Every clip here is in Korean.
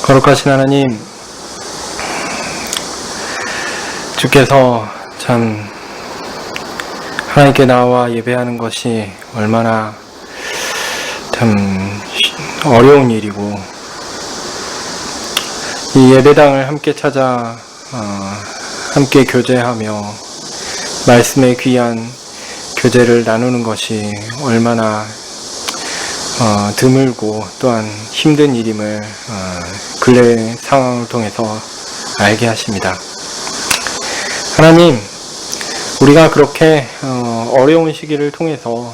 거룩하신 하나님, 주께서 참 하나님께 나와 예배하는 것이 얼마나 참 어려운 일이고, 이 예배당을 함께 찾아 함께 교제하며 말씀의 귀한 교제를 나누는 것이 얼마나 드물고 또한 힘든 일임을 근래 상황을 통해서 알게 하십니다. 하나님, 우리가 그렇게 어려운 시기를 통해서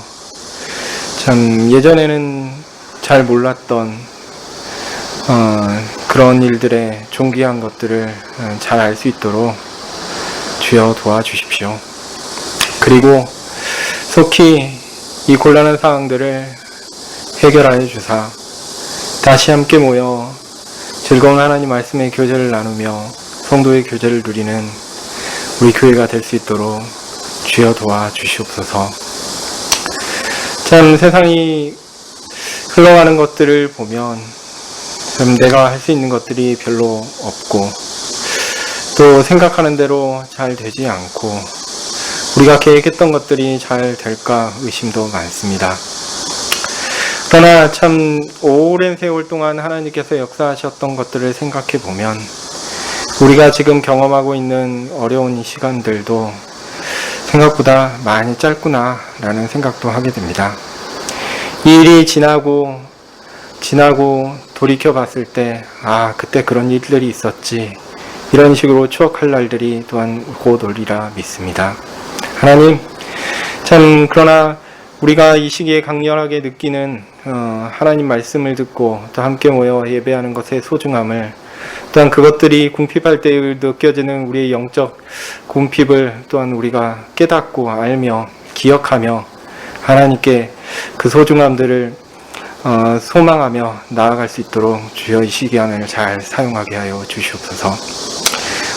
참 예전에는 잘 몰랐던 그런 일들의 존귀한 것들을 잘 알 수 있도록 주여 도와주십시오. 그리고 속히 이 곤란한 상황들을 해결하여 주사 다시 함께 모여 즐거운 하나님 말씀의 교제를 나누며 성도의 교제를 누리는 우리 교회가 될 수 있도록 주여 도와주시옵소서. 참 세상이 흘러가는 것들을 보면 참 내가 할 수 있는 것들이 별로 없고, 또 생각하는 대로 잘 되지 않고, 우리가 계획했던 것들이 잘 될까 의심도 많습니다. 그러나 참 오랜 세월 동안 하나님께서 역사하셨던 것들을 생각해 보면 우리가 지금 경험하고 있는 어려운 시간들도 생각보다 많이 짧구나 라는 생각도 하게 됩니다. 이 일이 지나고 돌이켜 봤을 때 그때 그런 일들이 있었지, 이런 식으로 추억할 날들이 또한 곧 오리라 믿습니다. 하나님, 참 그러나 우리가 이 시기에 강렬하게 느끼는 하나님 말씀을 듣고 또 함께 모여 예배하는 것의 소중함을, 또한 그것들이 궁핍할 때 느껴지는 우리의 영적 궁핍을 또한 우리가 깨닫고 알며 기억하며 하나님께 그 소중함들을 소망하며 나아갈 수 있도록 주여 이 시기안을 잘 사용하게 하여 주시옵소서.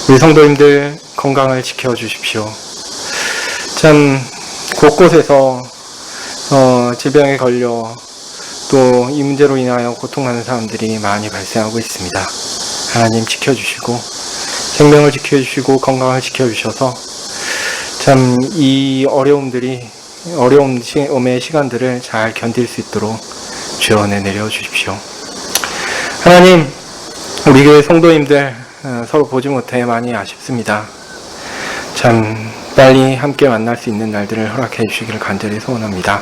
우리 성도님들 건강을 지켜주십시오. 참 곳곳에서 질병에 걸려 또 이 문제로 인하여 고통하는 사람들이 많이 발생하고 있습니다. 하나님 지켜주시고 생명을 지켜주시고 건강을 지켜주셔서 참 이 어려움의 시간들을 잘 견딜 수 있도록 주여 은혜 내려주십시오. 하나님, 우리 교회 성도님들 서로 보지 못해 많이 아쉽습니다. 참 빨리 함께 만날 수 있는 날들을 허락해 주시기를 간절히 소원합니다.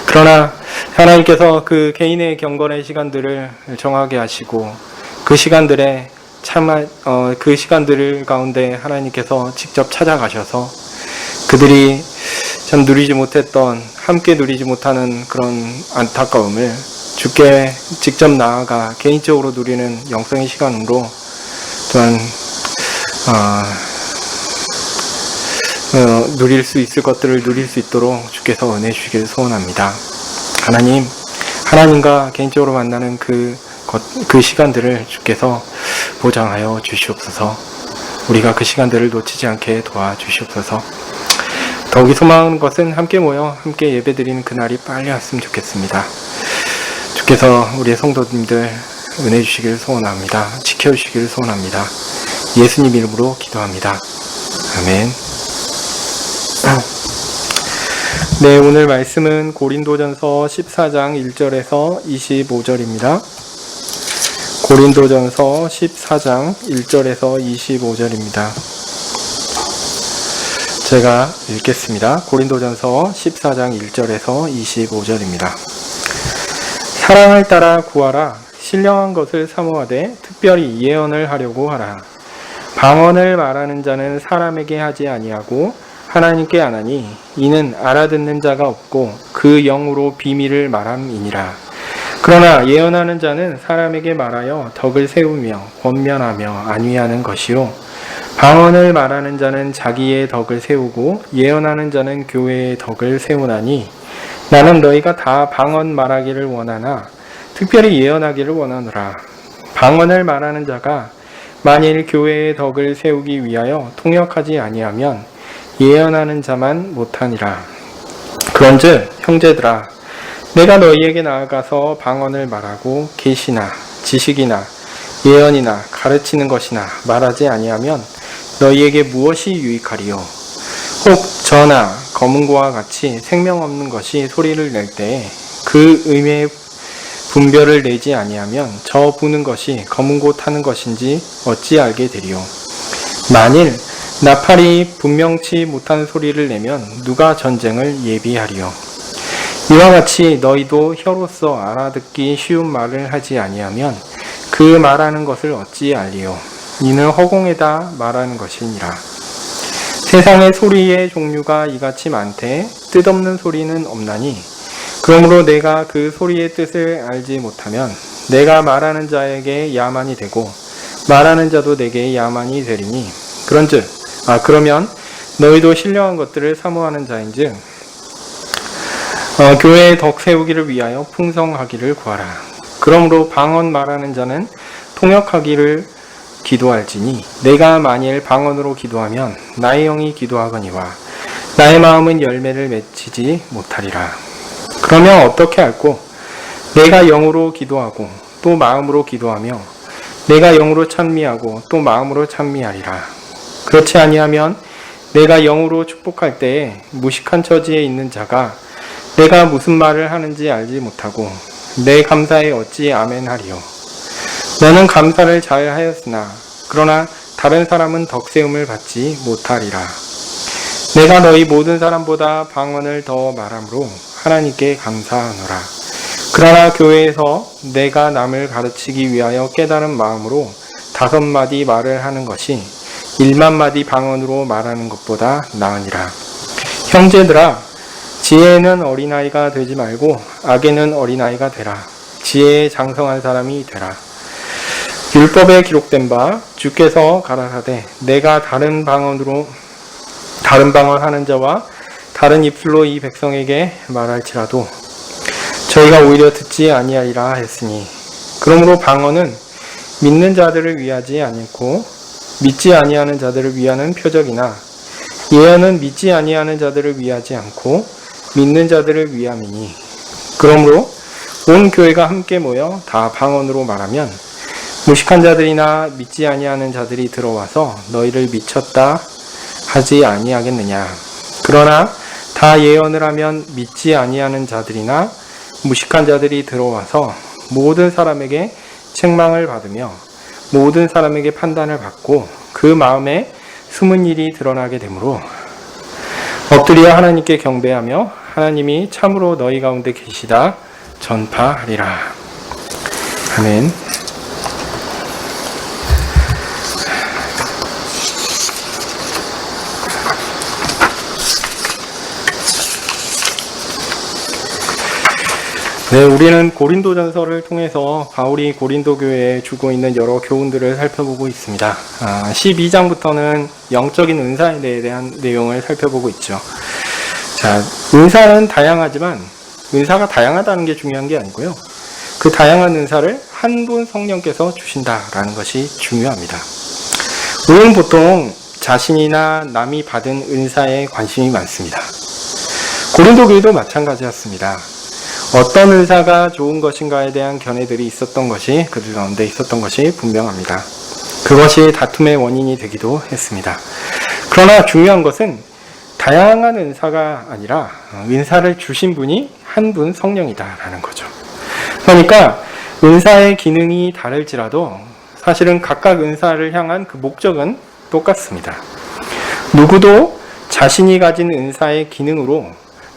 그러나 하나님께서 그 개인의 경건의 시간들을 정하게 하시고 그 시간들에 그 시간들 가운데 하나님께서 직접 찾아가셔서 그들이 참 함께 누리지 못하는 그런 안타까움을 주께 직접 나아가 개인적으로 누리는 영성의 시간으로 또한 누릴 수 있을 것들을 누릴 수 있도록 주께서 은혜 주시기를 소원합니다. 하나님과 개인적으로 만나는 그 시간들을 주께서 보장하여 주시옵소서. 우리가 그 시간들을 놓치지 않게 도와주시옵소서. 더욱이 소망하는 것은 함께 모여 함께 예배드리는 그날이 빨리 왔으면 좋겠습니다. 주께서 우리의 성도님들 은혜 주시기를 소원합니다. 지켜주시기를 소원합니다. 예수님 이름으로 기도합니다. 아멘. 네, 오늘 말씀은 고린도전서 14장 1절에서 25절입니다. 고린도전서 14장 1절에서 25절입니다. 제가 읽겠습니다. 고린도전서 14장 1절에서 25절입니다. 사랑을 따라 구하라. 신령한 것을 사모하되 특별히 예언을 하려고 하라. 방언을 말하는 자는 사람에게 하지 아니하고 하나님께 하나니 이는 알아듣는 자가 없고 그 영으로 비밀을 말함이니라. 그러나 예언하는 자는 사람에게 말하여 덕을 세우며 권면하며 안위하는 것이요, 방언을 말하는 자는 자기의 덕을 세우고 예언하는 자는 교회의 덕을 세우나니 나는 너희가 다 방언 말하기를 원하나 특별히 예언하기를 원하노라. 방언을 말하는 자가 만일 교회의 덕을 세우기 위하여 통역하지 아니하면 예언하는 자만 못하니라. 그런즉 형제들아, 내가 너희에게 나아가서 방언을 말하고 계시나 지식이나 예언이나 가르치는 것이나 말하지 아니하면 너희에게 무엇이 유익하리요? 혹 저나 검은고와 같이 생명 없는 것이 소리를 낼 때에 그 의미의 분별을 내지 아니하면 저 부는 것이 검은고 타는 것인지 어찌 알게 되리요? 만일 나팔이 분명치 못한 소리를 내면 누가 전쟁을 예비하리요? 이와 같이 너희도 혀로서 알아듣기 쉬운 말을 하지 아니하면 그 말하는 것을 어찌 알리요? 이는 허공에다 말하는 것이니라. 세상의 소리의 종류가 이같이 많되 뜻없는 소리는 없나니 그러므로 내가 그 소리의 뜻을 알지 못하면 내가 말하는 자에게 야만이 되고 말하는 자도 내게 야만이 되리니 그러면 너희도 신령한 것들을 사모하는 자인즉 교회의 덕 세우기를 위하여 풍성하기를 구하라. 그러므로 방언 말하는 자는 통역하기를 기도할지니 내가 만일 방언으로 기도하면 나의 영이 기도하거니와 나의 마음은 열매를 맺히지 못하리라. 그러면 어떻게 할꼬? 내가 영으로 기도하고 또 마음으로 기도하며 내가 영으로 찬미하고 또 마음으로 찬미하리라. 그렇지 아니하면 내가 영으로 축복할 때에 무식한 처지에 있는 자가 내가 무슨 말을 하는지 알지 못하고 내 감사에 어찌 아멘하리요? 너는 감사를 잘 하였으나 그러나 다른 사람은 덕세움을 받지 못하리라. 내가 너희 모든 사람보다 방언을 더 말함으로 하나님께 감사하노라. 그러나 교회에서 내가 남을 가르치기 위하여 깨달은 마음으로 5마디 말을 하는 것이 1만마디 방언으로 말하는 것보다 나으니라. 형제들아, 지혜에는 어린아이가 되지 말고 악에는 어린아이가 되라. 지혜에 장성한 사람이 되라. 율법에 기록된 바 주께서 가라사대 내가 다른 방언 하는 자와 다른 입술로 이 백성에게 말할지라도 저희가 오히려 듣지 아니하리라 했으니 그러므로 방언은 믿는 자들을 위하지 아니고 믿지 아니하는 자들을 위하는 표적이나 예언은 믿지 아니하는 자들을 위하지 않고 믿는 자들을 위함이니 그러므로 온 교회가 함께 모여 다 방언으로 말하면 무식한 자들이나 믿지 아니하는 자들이 들어와서 너희를 미쳤다 하지 아니하겠느냐. 그러나 다 예언을 하면 믿지 아니하는 자들이나 무식한 자들이 들어와서 모든 사람에게 책망을 받으며 모든 사람에게 판단을 받고 그 마음에 숨은 일이 드러나게 되므로 엎드려 하나님께 경배하며 하나님이 참으로 너희 가운데 계시다 전파하리라. 아멘. 네, 우리는 고린도전서를 통해서 바울이 고린도 교회에 주고 있는 여러 교훈들을 살펴보고 있습니다. 12장부터는 영적인 은사에 대한 내용을 살펴보고 있죠. 자, 은사는 다양하지만 은사가 다양하다는 게 중요한 게 아니고요. 그 다양한 은사를 한 분 성령께서 주신다라는 것이 중요합니다. 우리는 보통 자신이나 남이 받은 은사에 관심이 많습니다. 고린도 교회도 마찬가지였습니다. 어떤 은사가 좋은 것인가에 대한 견해들이 있었던 것이 그들 가운데 있었던 것이 분명합니다. 그것이 다툼의 원인이 되기도 했습니다. 그러나 중요한 것은 다양한 은사가 아니라 은사를 주신 분이 한 분 성령이다라는 거죠. 그러니까 은사의 기능이 다를지라도 사실은 각각 은사를 향한 그 목적은 똑같습니다. 누구도 자신이 가진 은사의 기능으로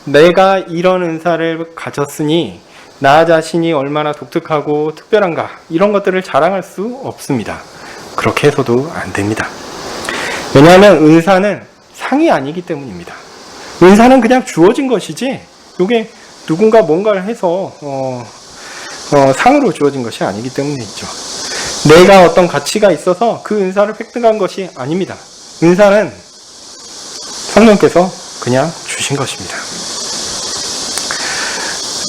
내가 이런 은사를 가졌으니 나 자신이 얼마나 독특하고 특별한가 이런 것들을 자랑할 수 없습니다. 그렇게 해서도 안 됩니다. 왜냐하면 은사는 상이 아니기 때문입니다. 은사는 그냥 주어진 것이지 이게 누군가 뭔가를 해서 상으로 주어진 것이 아니기 때문이죠. 내가 어떤 가치가 있어서 그 은사를 획득한 것이 아닙니다. 은사는 성령께서 그냥 주신 것입니다.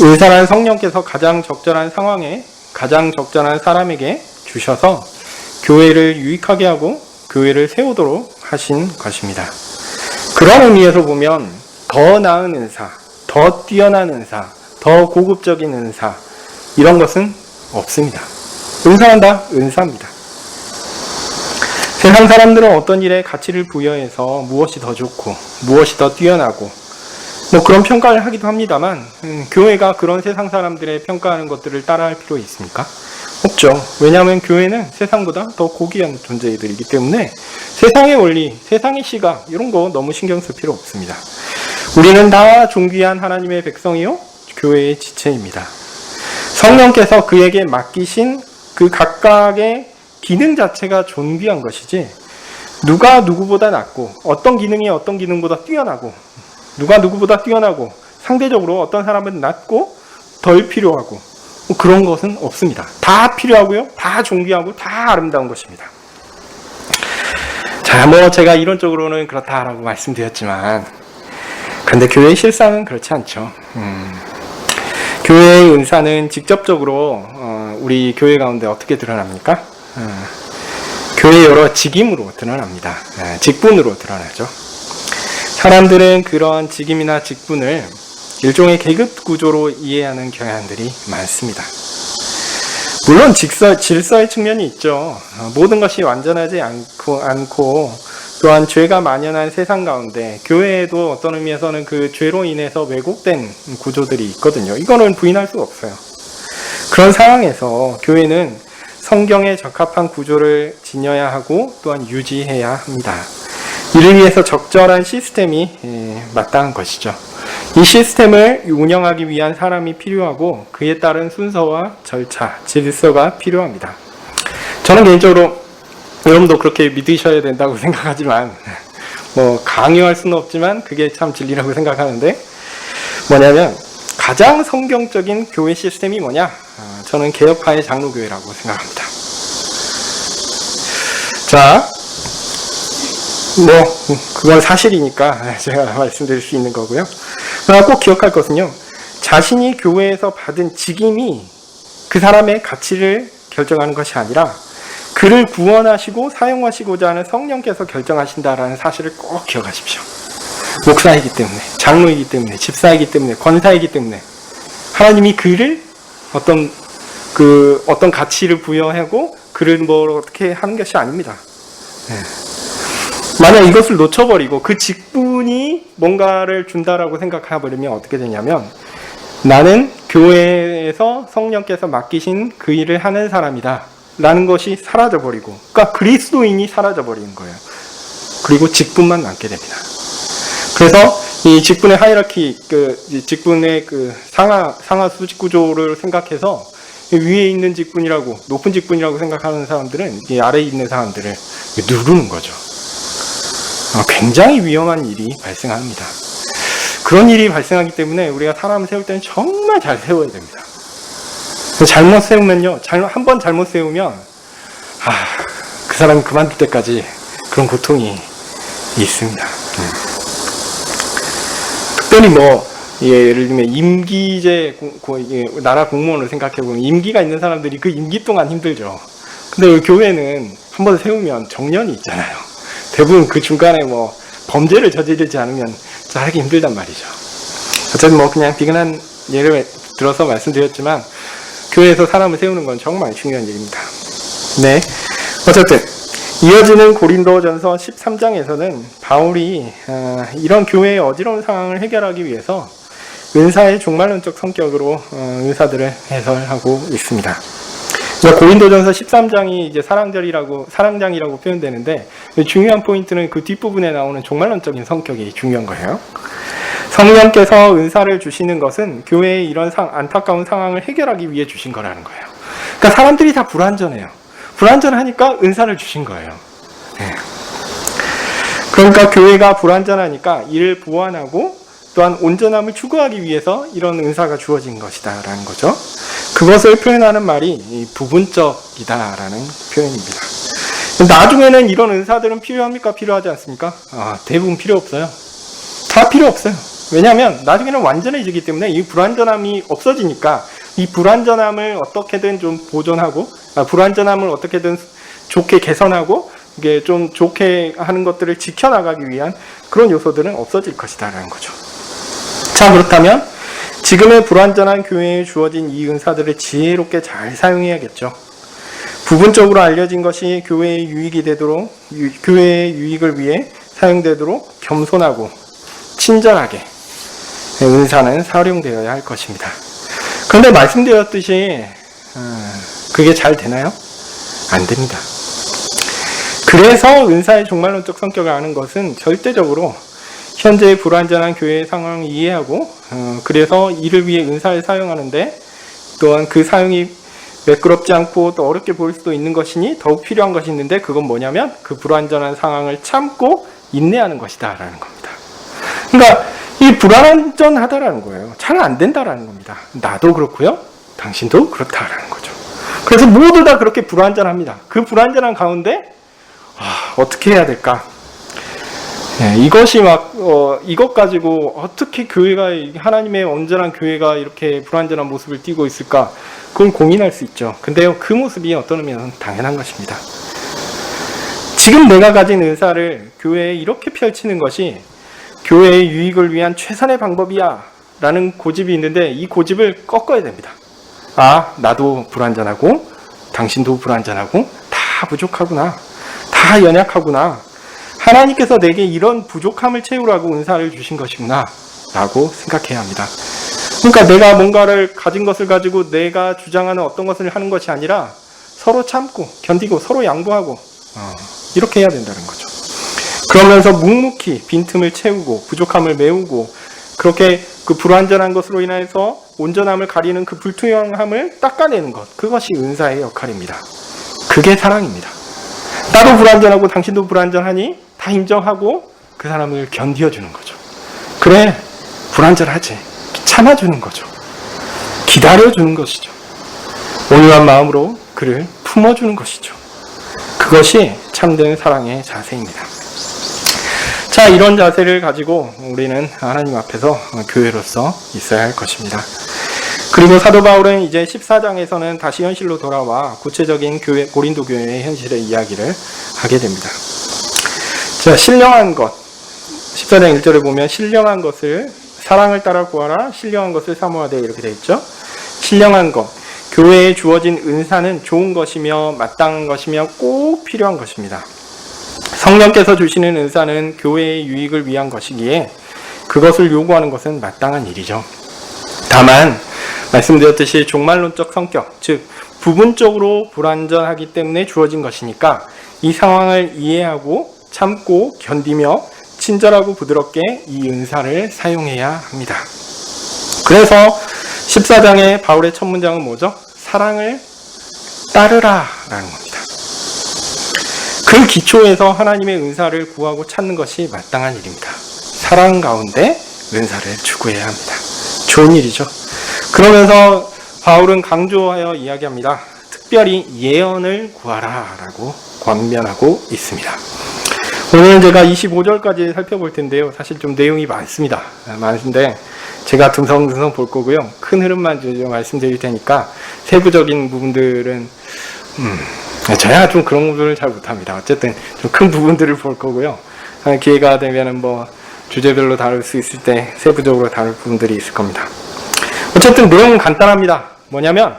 은사는 성령께서 가장 적절한 상황에 가장 적절한 사람에게 주셔서 교회를 유익하게 하고 교회를 세우도록 하신 것입니다. 그런 의미에서 보면 더 나은 은사, 더 뛰어난 은사, 더 고급적인 은사 이런 것은 없습니다. 은사는 다 은사입니다. 세상 사람들은 어떤 일에 가치를 부여해서 무엇이 더 좋고 무엇이 더 뛰어나고 뭐 그런 평가를 하기도 합니다만 교회가 그런 세상 사람들의 평가하는 것들을 따라할 필요 있습니까? 없죠. 왜냐하면 교회는 세상보다 더 고귀한 존재들이기 때문에 세상의 원리, 세상의 시각 이런 거 너무 신경 쓸 필요 없습니다. 우리는 다 존귀한 하나님의 백성이요 교회의 지체입니다. 성령께서 그에게 맡기신 그 각각의 기능 자체가 존귀한 것이지 누가 누구보다 낫고 어떤 기능이 어떤 기능보다 뛰어나고 누가 누구보다 뛰어나고 상대적으로 어떤 사람은 낫고 덜 필요하고 뭐 그런 것은 없습니다. 다 필요하고요. 다 존귀하고 다 아름다운 것입니다. 자, 뭐 제가 이론적으로는 그렇다라고 말씀드렸지만 그런데 교회의 실상은 그렇지 않죠. 교회의 은사는 직접적으로 우리 교회 가운데 어떻게 드러납니까? 교회의 여러 직임으로 드러납니다. 직분으로 드러나죠. 사람들은 그런 직임이나 직분을 일종의 계급 구조로 이해하는 경향들이 많습니다. 물론 질서의 측면이 있죠. 모든 것이 완전하지 않고 또한 죄가 만연한 세상 가운데 교회에도 어떤 의미에서는 그 죄로 인해서 왜곡된 구조들이 있거든요. 이거는 부인할 수 없어요. 그런 상황에서 교회는 성경에 적합한 구조를 지녀야 하고 또한 유지해야 합니다. 이를 위해서 적절한 시스템이 마땅한 것이죠. 이 시스템을 운영하기 위한 사람이 필요하고 그에 따른 순서와 절차, 질서가 필요합니다. 저는 개인적으로 여러분도 그렇게 믿으셔야 된다고 생각하지만 뭐 강요할 수는 없지만 그게 참 진리라고 생각하는데 뭐냐면 가장 성경적인 교회 시스템이 뭐냐? 저는 개혁파의 장로교회라고 생각합니다. 자, 뭐 그건 사실이니까 제가 말씀드릴 수 있는 거고요. 그러나 꼭 기억할 것은요. 자신이 교회에서 받은 직임이 그 사람의 가치를 결정하는 것이 아니라 그를 구원하시고 사용하시고자 하는 성령께서 결정하신다라는 사실을 꼭 기억하십시오. 목사이기 때문에, 장로이기 때문에, 집사이기 때문에, 권사이기 때문에 하나님이 그를 어떤 가치를 부여하고 그를 어떻게 하는 것이 아닙니다. 만약 이것을 놓쳐버리고 그 직분이 뭔가를 준다라고 생각해버리면 어떻게 되냐면 나는 교회에서 성령께서 맡기신 그 일을 하는 사람이다 라는 것이 사라져버리고 그러니까 그리스도인이 사라져버리는 거예요. 그리고 직분만 남게 됩니다. 그래서 이 직분의 하이라키, 직분의 상하 수직 구조를 생각해서 위에 있는 직분이라고, 높은 직분이라고 생각하는 사람들은 이 아래에 있는 사람들을 누르는 거죠. 굉장히 위험한 일이 발생합니다. 그런 일이 발생하기 때문에 우리가 사람을 세울 때는 정말 잘 세워야 됩니다. 잘못 세우면요, 한 번 잘못 세우면, 그 사람이 그만둘 때까지 그런 고통이 있습니다. 특별히 예를 들면 임기제 나라 공무원을 생각해보면 임기가 있는 사람들이 그 임기 동안 힘들죠. 근데 우리 교회는 한 번 세우면 정년이 있잖아요. 대부분 그 중간에 범죄를 저지르지 않으면 잘하기 힘들단 말이죠. 어쨌든 그냥 비근한 예를 들어서 말씀드렸지만 교회에서 사람을 세우는 건 정말 중요한 일입니다. 네, 어쨌든 이어지는 고린도전서 13장에서는 바울이 이런 교회의 어지러운 상황을 해결하기 위해서 은사의 종말론적 성격으로 은사들을 해설하고 있습니다. 고린도전서 13장이 이제 사랑장이라고 표현되는데 중요한 포인트는 그 뒷부분에 나오는 종말론적인 성격이 중요한 거예요. 성령께서 은사를 주시는 것은 교회의 이런 안타까운 상황을 해결하기 위해 주신 거라는 거예요. 그러니까 사람들이 다 불완전해요. 불완전하니까 은사를 주신 거예요. 네. 그러니까 교회가 불완전하니까 이를 보완하고 또한 온전함을 추구하기 위해서 이런 은사가 주어진 것이다 라는 거죠. 그것을 표현하는 말이 부분적이다 라는 표현입니다. 나중에는 이런 은사들은 필요합니까? 필요하지 않습니까? 대부분 필요 없어요. 다 필요 없어요. 왜냐하면 나중에는 완전해지기 때문에 이 불완전함이 없어지니까 이 불완전함을 어떻게든 좀 보존하고 불완전함을 어떻게든 좋게 개선하고 이게 좀 좋게 하는 것들을 지켜나가기 위한 그런 요소들은 없어질 것이다 라는 거죠. 자, 그렇다면 지금의 불완전한 교회에 주어진 이 은사들을 지혜롭게 잘 사용해야겠죠. 부분적으로 알려진 것이 교회의 유익이 되도록, 교회의 유익을 위해 사용되도록 겸손하고 친절하게 은사는 사용되어야 할 것입니다. 그런데 말씀드렸듯이 그게 잘 되나요? 안 됩니다. 그래서 은사의 종말론적 성격을 아는 것은 절대적으로 현재의 불완전한 교회의 상황을 이해하고 그래서 이를 위해 은사를 사용하는데 또한 그 사용이 매끄럽지 않고 또 어렵게 보일 수도 있는 것이니 더욱 필요한 것이 있는데 그건 뭐냐면 그 불완전한 상황을 참고 인내하는 것이다 라는 겁니다. 그러니까 이 불완전하다라는 거예요. 잘 안 된다라는 겁니다. 나도 그렇고요. 당신도 그렇다라는 거죠. 그래서 모두 다 그렇게 불완전합니다. 그 불완전한 가운데 어떻게 해야 될까? 이것이 이것 가지고 어떻게 교회가, 하나님의 온전한 교회가 이렇게 불완전한 모습을 띠고 있을까? 그걸 고민할 수 있죠. 근데요, 그 모습이 어떤 의미에서는 당연한 것입니다. 지금 내가 가진 은사를 교회에 이렇게 펼치는 것이 교회의 유익을 위한 최선의 방법이야 라는 고집이 있는데 이 고집을 꺾어야 됩니다. 나도 불완전하고 당신도 불완전하고 다 부족하구나. 다 연약하구나. 하나님께서 내게 이런 부족함을 채우라고 은사를 주신 것이구나 라고 생각해야 합니다. 그러니까 내가 뭔가를 가진 것을 가지고 내가 주장하는 어떤 것을 하는 것이 아니라 서로 참고 견디고 서로 양보하고 이렇게 해야 된다는 거죠. 그러면서 묵묵히 빈틈을 채우고 부족함을 메우고 그렇게 그 불완전한 것으로 인해서 온전함을 가리는 그 불투명함을 닦아내는 것, 그것이 은사의 역할입니다. 그게 사랑입니다. 나도 불완전하고 당신도 불완전하니 다 인정하고 그 사람을 견디어주는 거죠. 그래, 불완전하지. 참아주는 거죠. 기다려주는 것이죠. 온유한 마음으로 그를 품어주는 것이죠. 그것이 참된 사랑의 자세입니다. 자, 이런 자세를 가지고 우리는 하나님 앞에서 교회로서 있어야 할 것입니다. 그리고 사도 바울은 이제 14장에서는 다시 현실로 돌아와 구체적인 교회, 고린도 교회의 현실의 이야기를 하게 됩니다. 자, 신령한 것. 14장 1절에 보면 신령한 것을 사랑을 따라 구하라. 신령한 것을 사모하되 이렇게 되어 있죠. 신령한 것. 교회에 주어진 은사는 좋은 것이며 마땅한 것이며 꼭 필요한 것입니다. 성령께서 주시는 은사는 교회의 유익을 위한 것이기에 그것을 요구하는 것은 마땅한 일이죠. 다만 말씀드렸듯이 종말론적 성격, 즉 부분적으로 불완전하기 때문에 주어진 것이니까 이 상황을 이해하고 참고 견디며 친절하고 부드럽게 이 은사를 사용해야 합니다. 그래서 14장의 바울의 첫 문장은 뭐죠? 사랑을 따르라 라는 겁니다. 그 기초에서 하나님의 은사를 구하고 찾는 것이 마땅한 일입니다. 사랑 가운데 은사를 추구해야 합니다. 좋은 일이죠. 그러면서 바울은 강조하여 이야기합니다. 특별히 예언을 구하라 라고 권면하고 있습니다. 오늘 제가 25절까지 살펴볼 텐데요. 사실 좀 내용이 많습니다. 많은데 제가 듬성듬성 볼 거고요. 큰 흐름만 말씀드릴 테니까 세부적인 부분들은 저야 좀 그런 부분을 잘 못합니다. 어쨌든 좀 큰 부분들을 볼 거고요. 기회가 되면은 주제별로 다룰 수 있을 때 세부적으로 다룰 부분들이 있을 겁니다. 어쨌든 내용은 간단합니다. 뭐냐면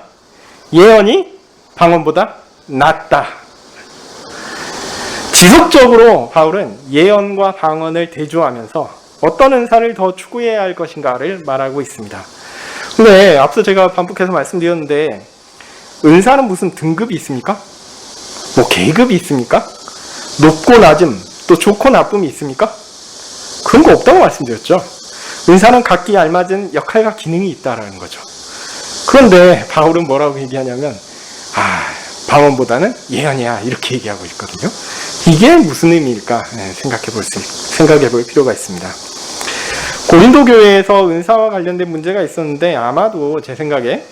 예언이 방언보다 낫다. 지속적으로 바울은 예언과 방언을 대조하면서 어떤 은사를 더 추구해야 할 것인가를 말하고 있습니다. 근데 앞서 제가 반복해서 말씀드렸는데 은사는 무슨 등급이 있습니까? 계급이 있습니까? 높고 낮음, 또 좋고 나쁨이 있습니까? 그런 거 없다고 말씀드렸죠. 은사는 각기 알맞은 역할과 기능이 있다라는 거죠. 그런데 바울은 뭐라고 얘기하냐면 방언보다는 예언이야 이렇게 얘기하고 있거든요. 이게 무슨 의미일까 생각해 볼 필요가 있습니다. 고린도 교회에서 은사와 관련된 문제가 있었는데 아마도 제 생각에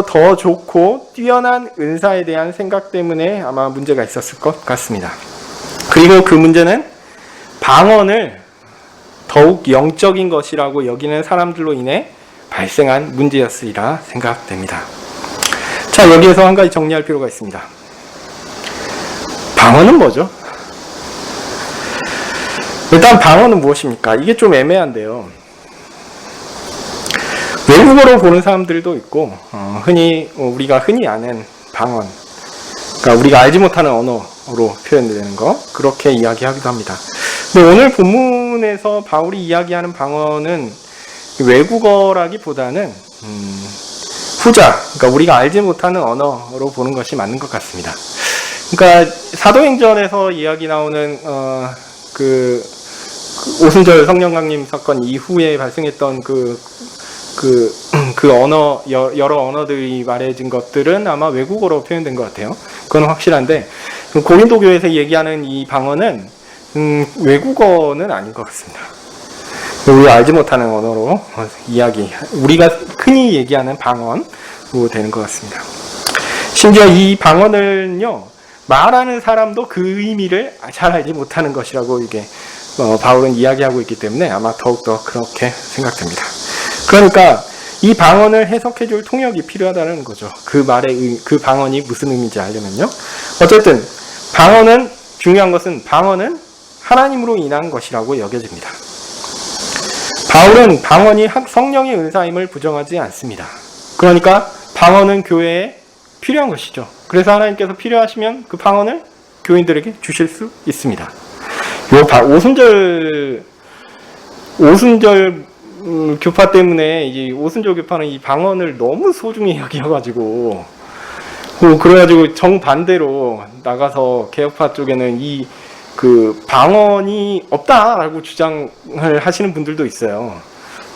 더 좋고 뛰어난 은사에 대한 생각 때문에 아마 문제가 있었을 것 같습니다. 그리고 그 문제는 방언을 더욱 영적인 것이라고 여기는 사람들로 인해 발생한 문제였으리라 생각됩니다. 자, 여기에서 한 가지 정리할 필요가 있습니다. 방언은 뭐죠? 일단 방언은 무엇입니까? 이게 좀 애매한데요. 외국어로 보는 사람들도 있고 우리가 흔히 아는 방언, 그러니까 우리가 알지 못하는 언어로 표현되는 거, 그렇게 이야기하기도 합니다. 근데 오늘 본문에서 바울이 이야기하는 방언은 외국어라기보다는 후자, 그러니까 우리가 알지 못하는 언어로 보는 것이 맞는 것 같습니다. 그러니까 사도행전에서 이야기 나오는 그 오순절 성령 강림 사건 이후에 발생했던 그 언어, 여러 언어들이 말해진 것들은 아마 외국어로 표현된 것 같아요. 그건 확실한데, 고린도 교회에서 얘기하는 이 방언은 외국어는 아닌 것 같습니다. 우리가 알지 못하는 언어로 우리가 흔히 얘기하는 방언으로 되는 것 같습니다. 심지어 이 방언을요, 말하는 사람도 그 의미를 잘 알지 못하는 것이라고 이게 바울은 이야기하고 있기 때문에 아마 더욱더 그렇게 생각됩니다. 그러니까 이 방언을 해석해 줄 통역이 필요하다는 거죠. 그 방언이 무슨 의미인지 알려면요. 어쨌든 중요한 것은 방언은 하나님으로 인한 것이라고 여겨집니다. 바울은 방언이 성령의 은사임을 부정하지 않습니다. 그러니까 방언은 교회에 필요한 것이죠. 그래서 하나님께서 필요하시면 그 방언을 교인들에게 주실 수 있습니다. 오순절 교파 때문에 이 오순절 교파는 이 방언을 너무 소중히 여겨가지고 그래가지고 정반대로 나가서 개혁파 쪽에는 그 방언이 없다라고 주장을 하시는 분들도 있어요.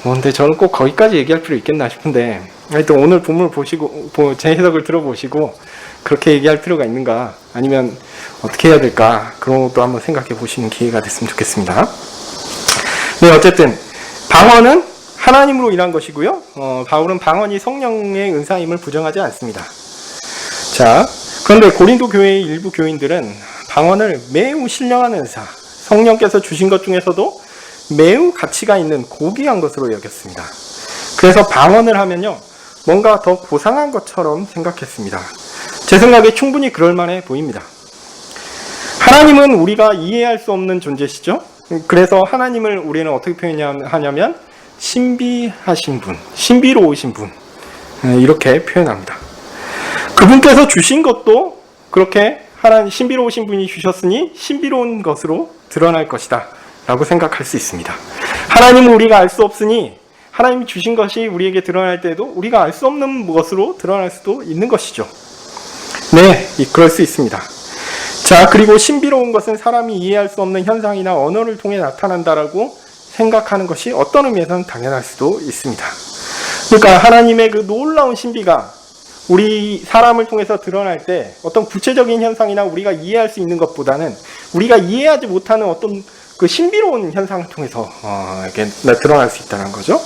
근데 저는 꼭 거기까지 얘기할 필요 있겠나 싶은데, 하여튼 오늘 본문을 보시고 제 해석을 들어보시고 그렇게 얘기할 필요가 있는가, 아니면 어떻게 해야 될까, 그런 것도 한번 생각해 보시는 기회가 됐으면 좋겠습니다. 네, 어쨌든 방언은 하나님으로 인한 것이고요. 바울은 방언이 성령의 은사임을 부정하지 않습니다. 자, 그런데 고린도 교회의 일부 교인들은 방언을 매우 신령한 은사, 성령께서 주신 것 중에서도 매우 가치가 있는 고귀한 것으로 여겼습니다. 그래서 방언을 하면요, 뭔가 더 고상한 것처럼 생각했습니다. 제 생각에 충분히 그럴만해 보입니다. 하나님은 우리가 이해할 수 없는 존재시죠. 그래서 하나님을 우리는 어떻게 표현하냐면 신비하신 분, 신비로우신 분, 이렇게 표현합니다. 그분께서 주신 것도 그렇게 신비로우신 분이 주셨으니 신비로운 것으로 드러날 것이다 라고 생각할 수 있습니다. 하나님은 우리가 알 수 없으니 하나님이 주신 것이 우리에게 드러날 때도 우리가 알 수 없는 것으로 드러날 수도 있는 것이죠. 네, 그럴 수 있습니다. 자, 그리고 신비로운 것은 사람이 이해할 수 없는 현상이나 언어를 통해 나타난다라고 생각하는 것이 어떤 의미에서는 당연할 수도 있습니다. 그러니까 하나님의 그 놀라운 신비가 우리 사람을 통해서 드러날 때 어떤 구체적인 현상이나 우리가 이해할 수 있는 것보다는 우리가 이해하지 못하는 어떤 그 신비로운 현상을 통해서 이렇게 드러날 수 있다는 거죠.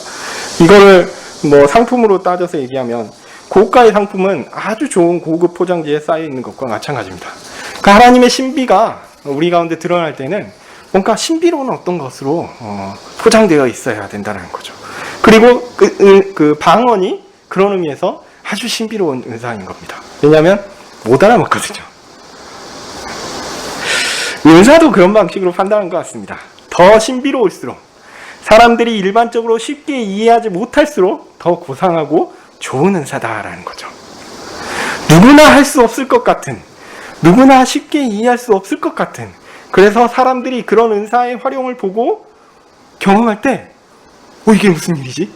이거를 뭐 상품으로 따져서 얘기하면 고가의 상품은 아주 좋은 고급 포장지에 쌓여 있는 것과 마찬가지입니다. 그러니까 하나님의 신비가 우리 가운데 드러날 때는 뭔가 신비로운 어떤 것으로 포장되어 있어야 된다는 거죠. 그리고 그 방언이 그런 의미에서 아주 신비로운 은사인 겁니다. 왜냐하면 못 알아먹거든요. 은사도 그런 방식으로 판단한 것 같습니다. 더 신비로울수록, 사람들이 일반적으로 쉽게 이해하지 못할수록 더 고상하고 좋은 은사다라는 거죠. 누구나 할 수 없을 것 같은, 누구나 쉽게 이해할 수 없을 것 같은, 그래서 사람들이 그런 은사의 활용을 보고 경험할 때 이게 무슨 일이지?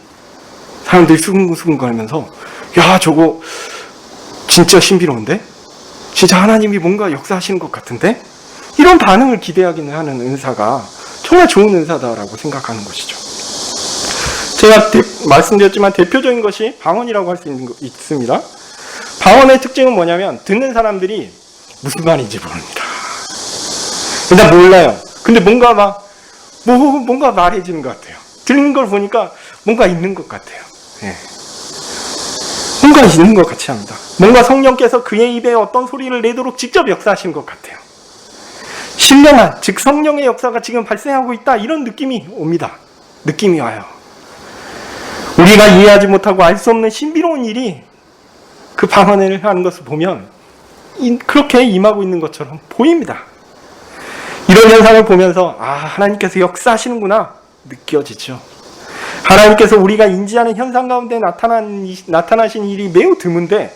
사람들이 수근수근거리면서 야, 저거 진짜 신비로운데? 진짜 하나님이 뭔가 역사하시는 것 같은데? 이런 반응을 기대하기는 하는 은사가 정말 좋은 은사다라고 생각하는 것이죠. 제가 말씀드렸지만 대표적인 것이 방언이라고 할 수 있습니다. 방언의 특징은 뭐냐면 듣는 사람들이 무슨 말인지 모릅니다. 일단 몰라요. 근데 뭔가 말해지는 것 같아요. 듣는 걸 보니까 뭔가 있는 것 같아요. 예. 뭔가 있는 것 같이 합니다. 뭔가 성령께서 그의 입에 어떤 소리를 내도록 직접 역사하신 것 같아요. 신령한, 즉 성령의 역사가 지금 발생하고 있다, 이런 느낌이 옵니다. 느낌이 와요. 우리가 이해하지 못하고 알 수 없는 신비로운 일이 그 방언을 하는 것을 보면 그렇게 임하고 있는 것처럼 보입니다. 이런 현상을 보면서 하나님께서 역사하시는구나 느껴지죠. 하나님께서 우리가 인지하는 현상 가운데 나타나신 일이 매우 드문데,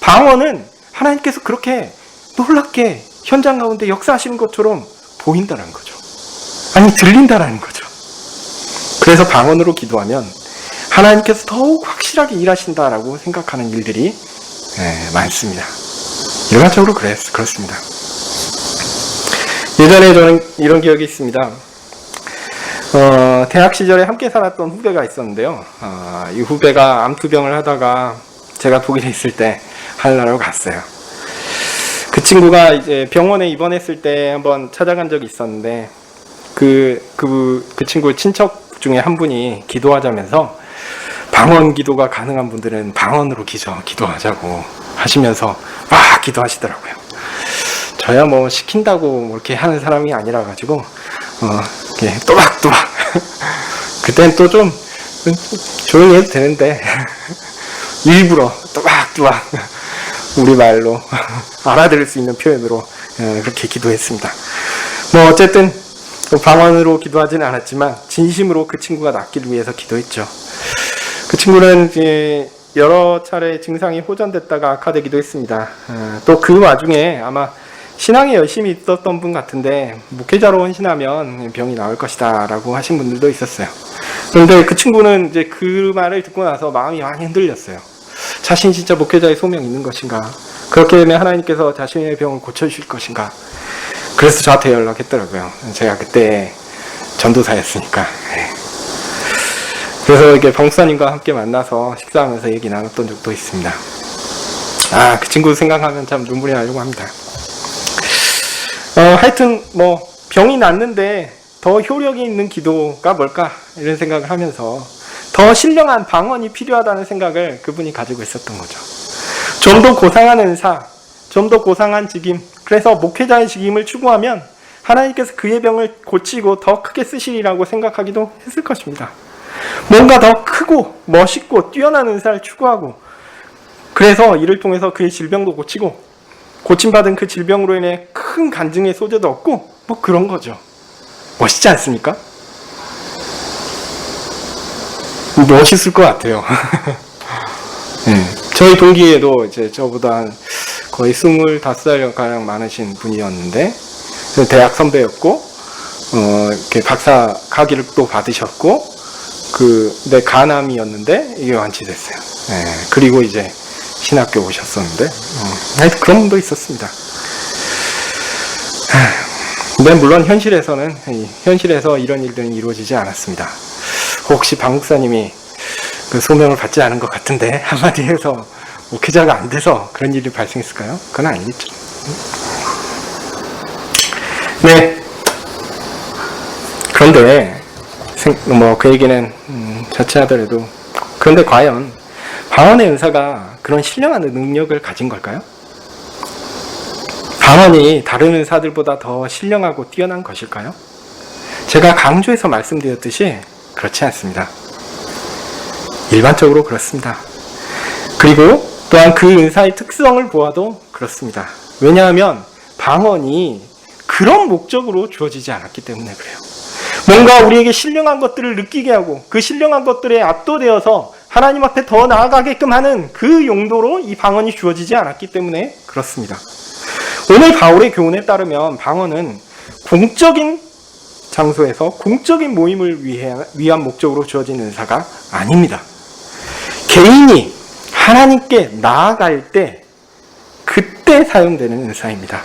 방언은 하나님께서 그렇게 놀랍게 현장 가운데 역사하시는 것처럼 보인다는 거죠. 아니, 들린다라는 거죠. 그래서 방언으로 기도하면 하나님께서 더욱 확실하게 일하신다라고 생각하는 일들이 많습니다. 일반적으로 그렇습니다. 예전에 저는 이런 기억이 있습니다. 대학 시절에 함께 살았던 후배가 있었는데요. 이 후배가 암투병을 하다가 제가 독일에 있을 때 하늘나라로 갔어요. 그 친구가 이제 병원에 입원했을 때 한번 찾아간 적이 있었는데 그 친구 친척 중에 한 분이 기도하자면서 방언 기도가 가능한 분들은 방언으로 기도하자고 하시면서 막 기도하시더라고요. 저야 뭐 시킨다고 뭐 이렇게 하는 사람이 아니라 가지고 이렇게 또박또박 그땐 또 좀 조용히 해도 되는데 일부러 또박또박 우리 말로 알아들을 수 있는 표현으로 그렇게 기도했습니다. 뭐 어쨌든 방언으로 기도하지는 않았지만 진심으로 그 친구가 낫기를 위해서 기도했죠. 그 친구는 이제 여러 차례 증상이 호전됐다가 악화되기도 했습니다. 또 그 와중에 아마 신앙에 열심히 있었던 분 같은데 목회자로 헌신하면 병이 나을 것이다 라고 하신 분들도 있었어요. 그런데 그 친구는 이제 그 말을 듣고 나서 마음이 많이 흔들렸어요. 자신이 진짜 목회자의 소명이 있는 것인가? 그렇게 되면 하나님께서 자신의 병을 고쳐주실 것인가? 그래서 저한테 연락했더라고요. 제가 그때 전도사였으니까. 그래서 이렇게 병수사님과 함께 만나서 식사하면서 얘기 나눴던 적도 있습니다. 그 친구 생각하면 참 눈물이 나려고 합니다. 하여튼 뭐 병이 낫는데 더 효력이 있는 기도가 뭘까 이런 생각을 하면서 더 신령한 방언이 필요하다는 생각을 그분이 가지고 있었던 거죠. 좀 더 고상한 은사, 좀 더 고상한 직임, 그래서 목회자의 직임을 추구하면 하나님께서 그의 병을 고치고 더 크게 쓰시리라고 생각하기도 했을 것입니다. 뭔가 더 크고 멋있고 뛰어난 은사를 추구하고 그래서 이를 통해서 그의 질병도 고치고 고침받은 그 질병으로 인해 큰 간증의 소재도 없고 뭐 그런 거죠. 멋있지 않습니까? 멋있을 것 같아요. 저희 동기에도 이제 저보다 거의 25살 가량 많으신 분이었는데 대학 선배였고 이렇게 박사 학위를 또 받으셨고 내 간암이었는데 이게 완치됐어요. 그리고 이제 신학교 오셨었는데 하여튼 그런 분도 있었습니다. 근데 물론 현실에서 이런 일들은 이루어지지 않았습니다. 혹시 박 목사님이 그 소명을 받지 않은 것 같은데 한마디 해서 목회자가 안 돼서 그런 일이 발생했을까요? 그건 아니겠죠. 네. 그런데 뭐 그 얘기는 자체하더라도 그런데 과연 방언의 은사가 그런 신령한 능력을 가진 걸까요? 방언이 다른 은사들보다 더 신령하고 뛰어난 것일까요? 제가 강조해서 말씀드렸듯이 그렇지 않습니다. 일반적으로 그렇습니다. 그리고 또한 그 은사의 특성을 보아도 그렇습니다. 왜냐하면 방언이 그런 목적으로 주어지지 않았기 때문에 그래요. 뭔가 우리에게 신령한 것들을 느끼게 하고 그 신령한 것들에 압도되어서 하나님 앞에 더 나아가게끔 하는 그 용도로 이 방언이 주어지지 않았기 때문에 그렇습니다. 오늘 바울의 교훈에 따르면 방언은 공적인 장소에서 공적인 모임을 위한 목적으로 주어진 은사가 아닙니다. 개인이 하나님께 나아갈 때 그때 사용되는 은사입니다.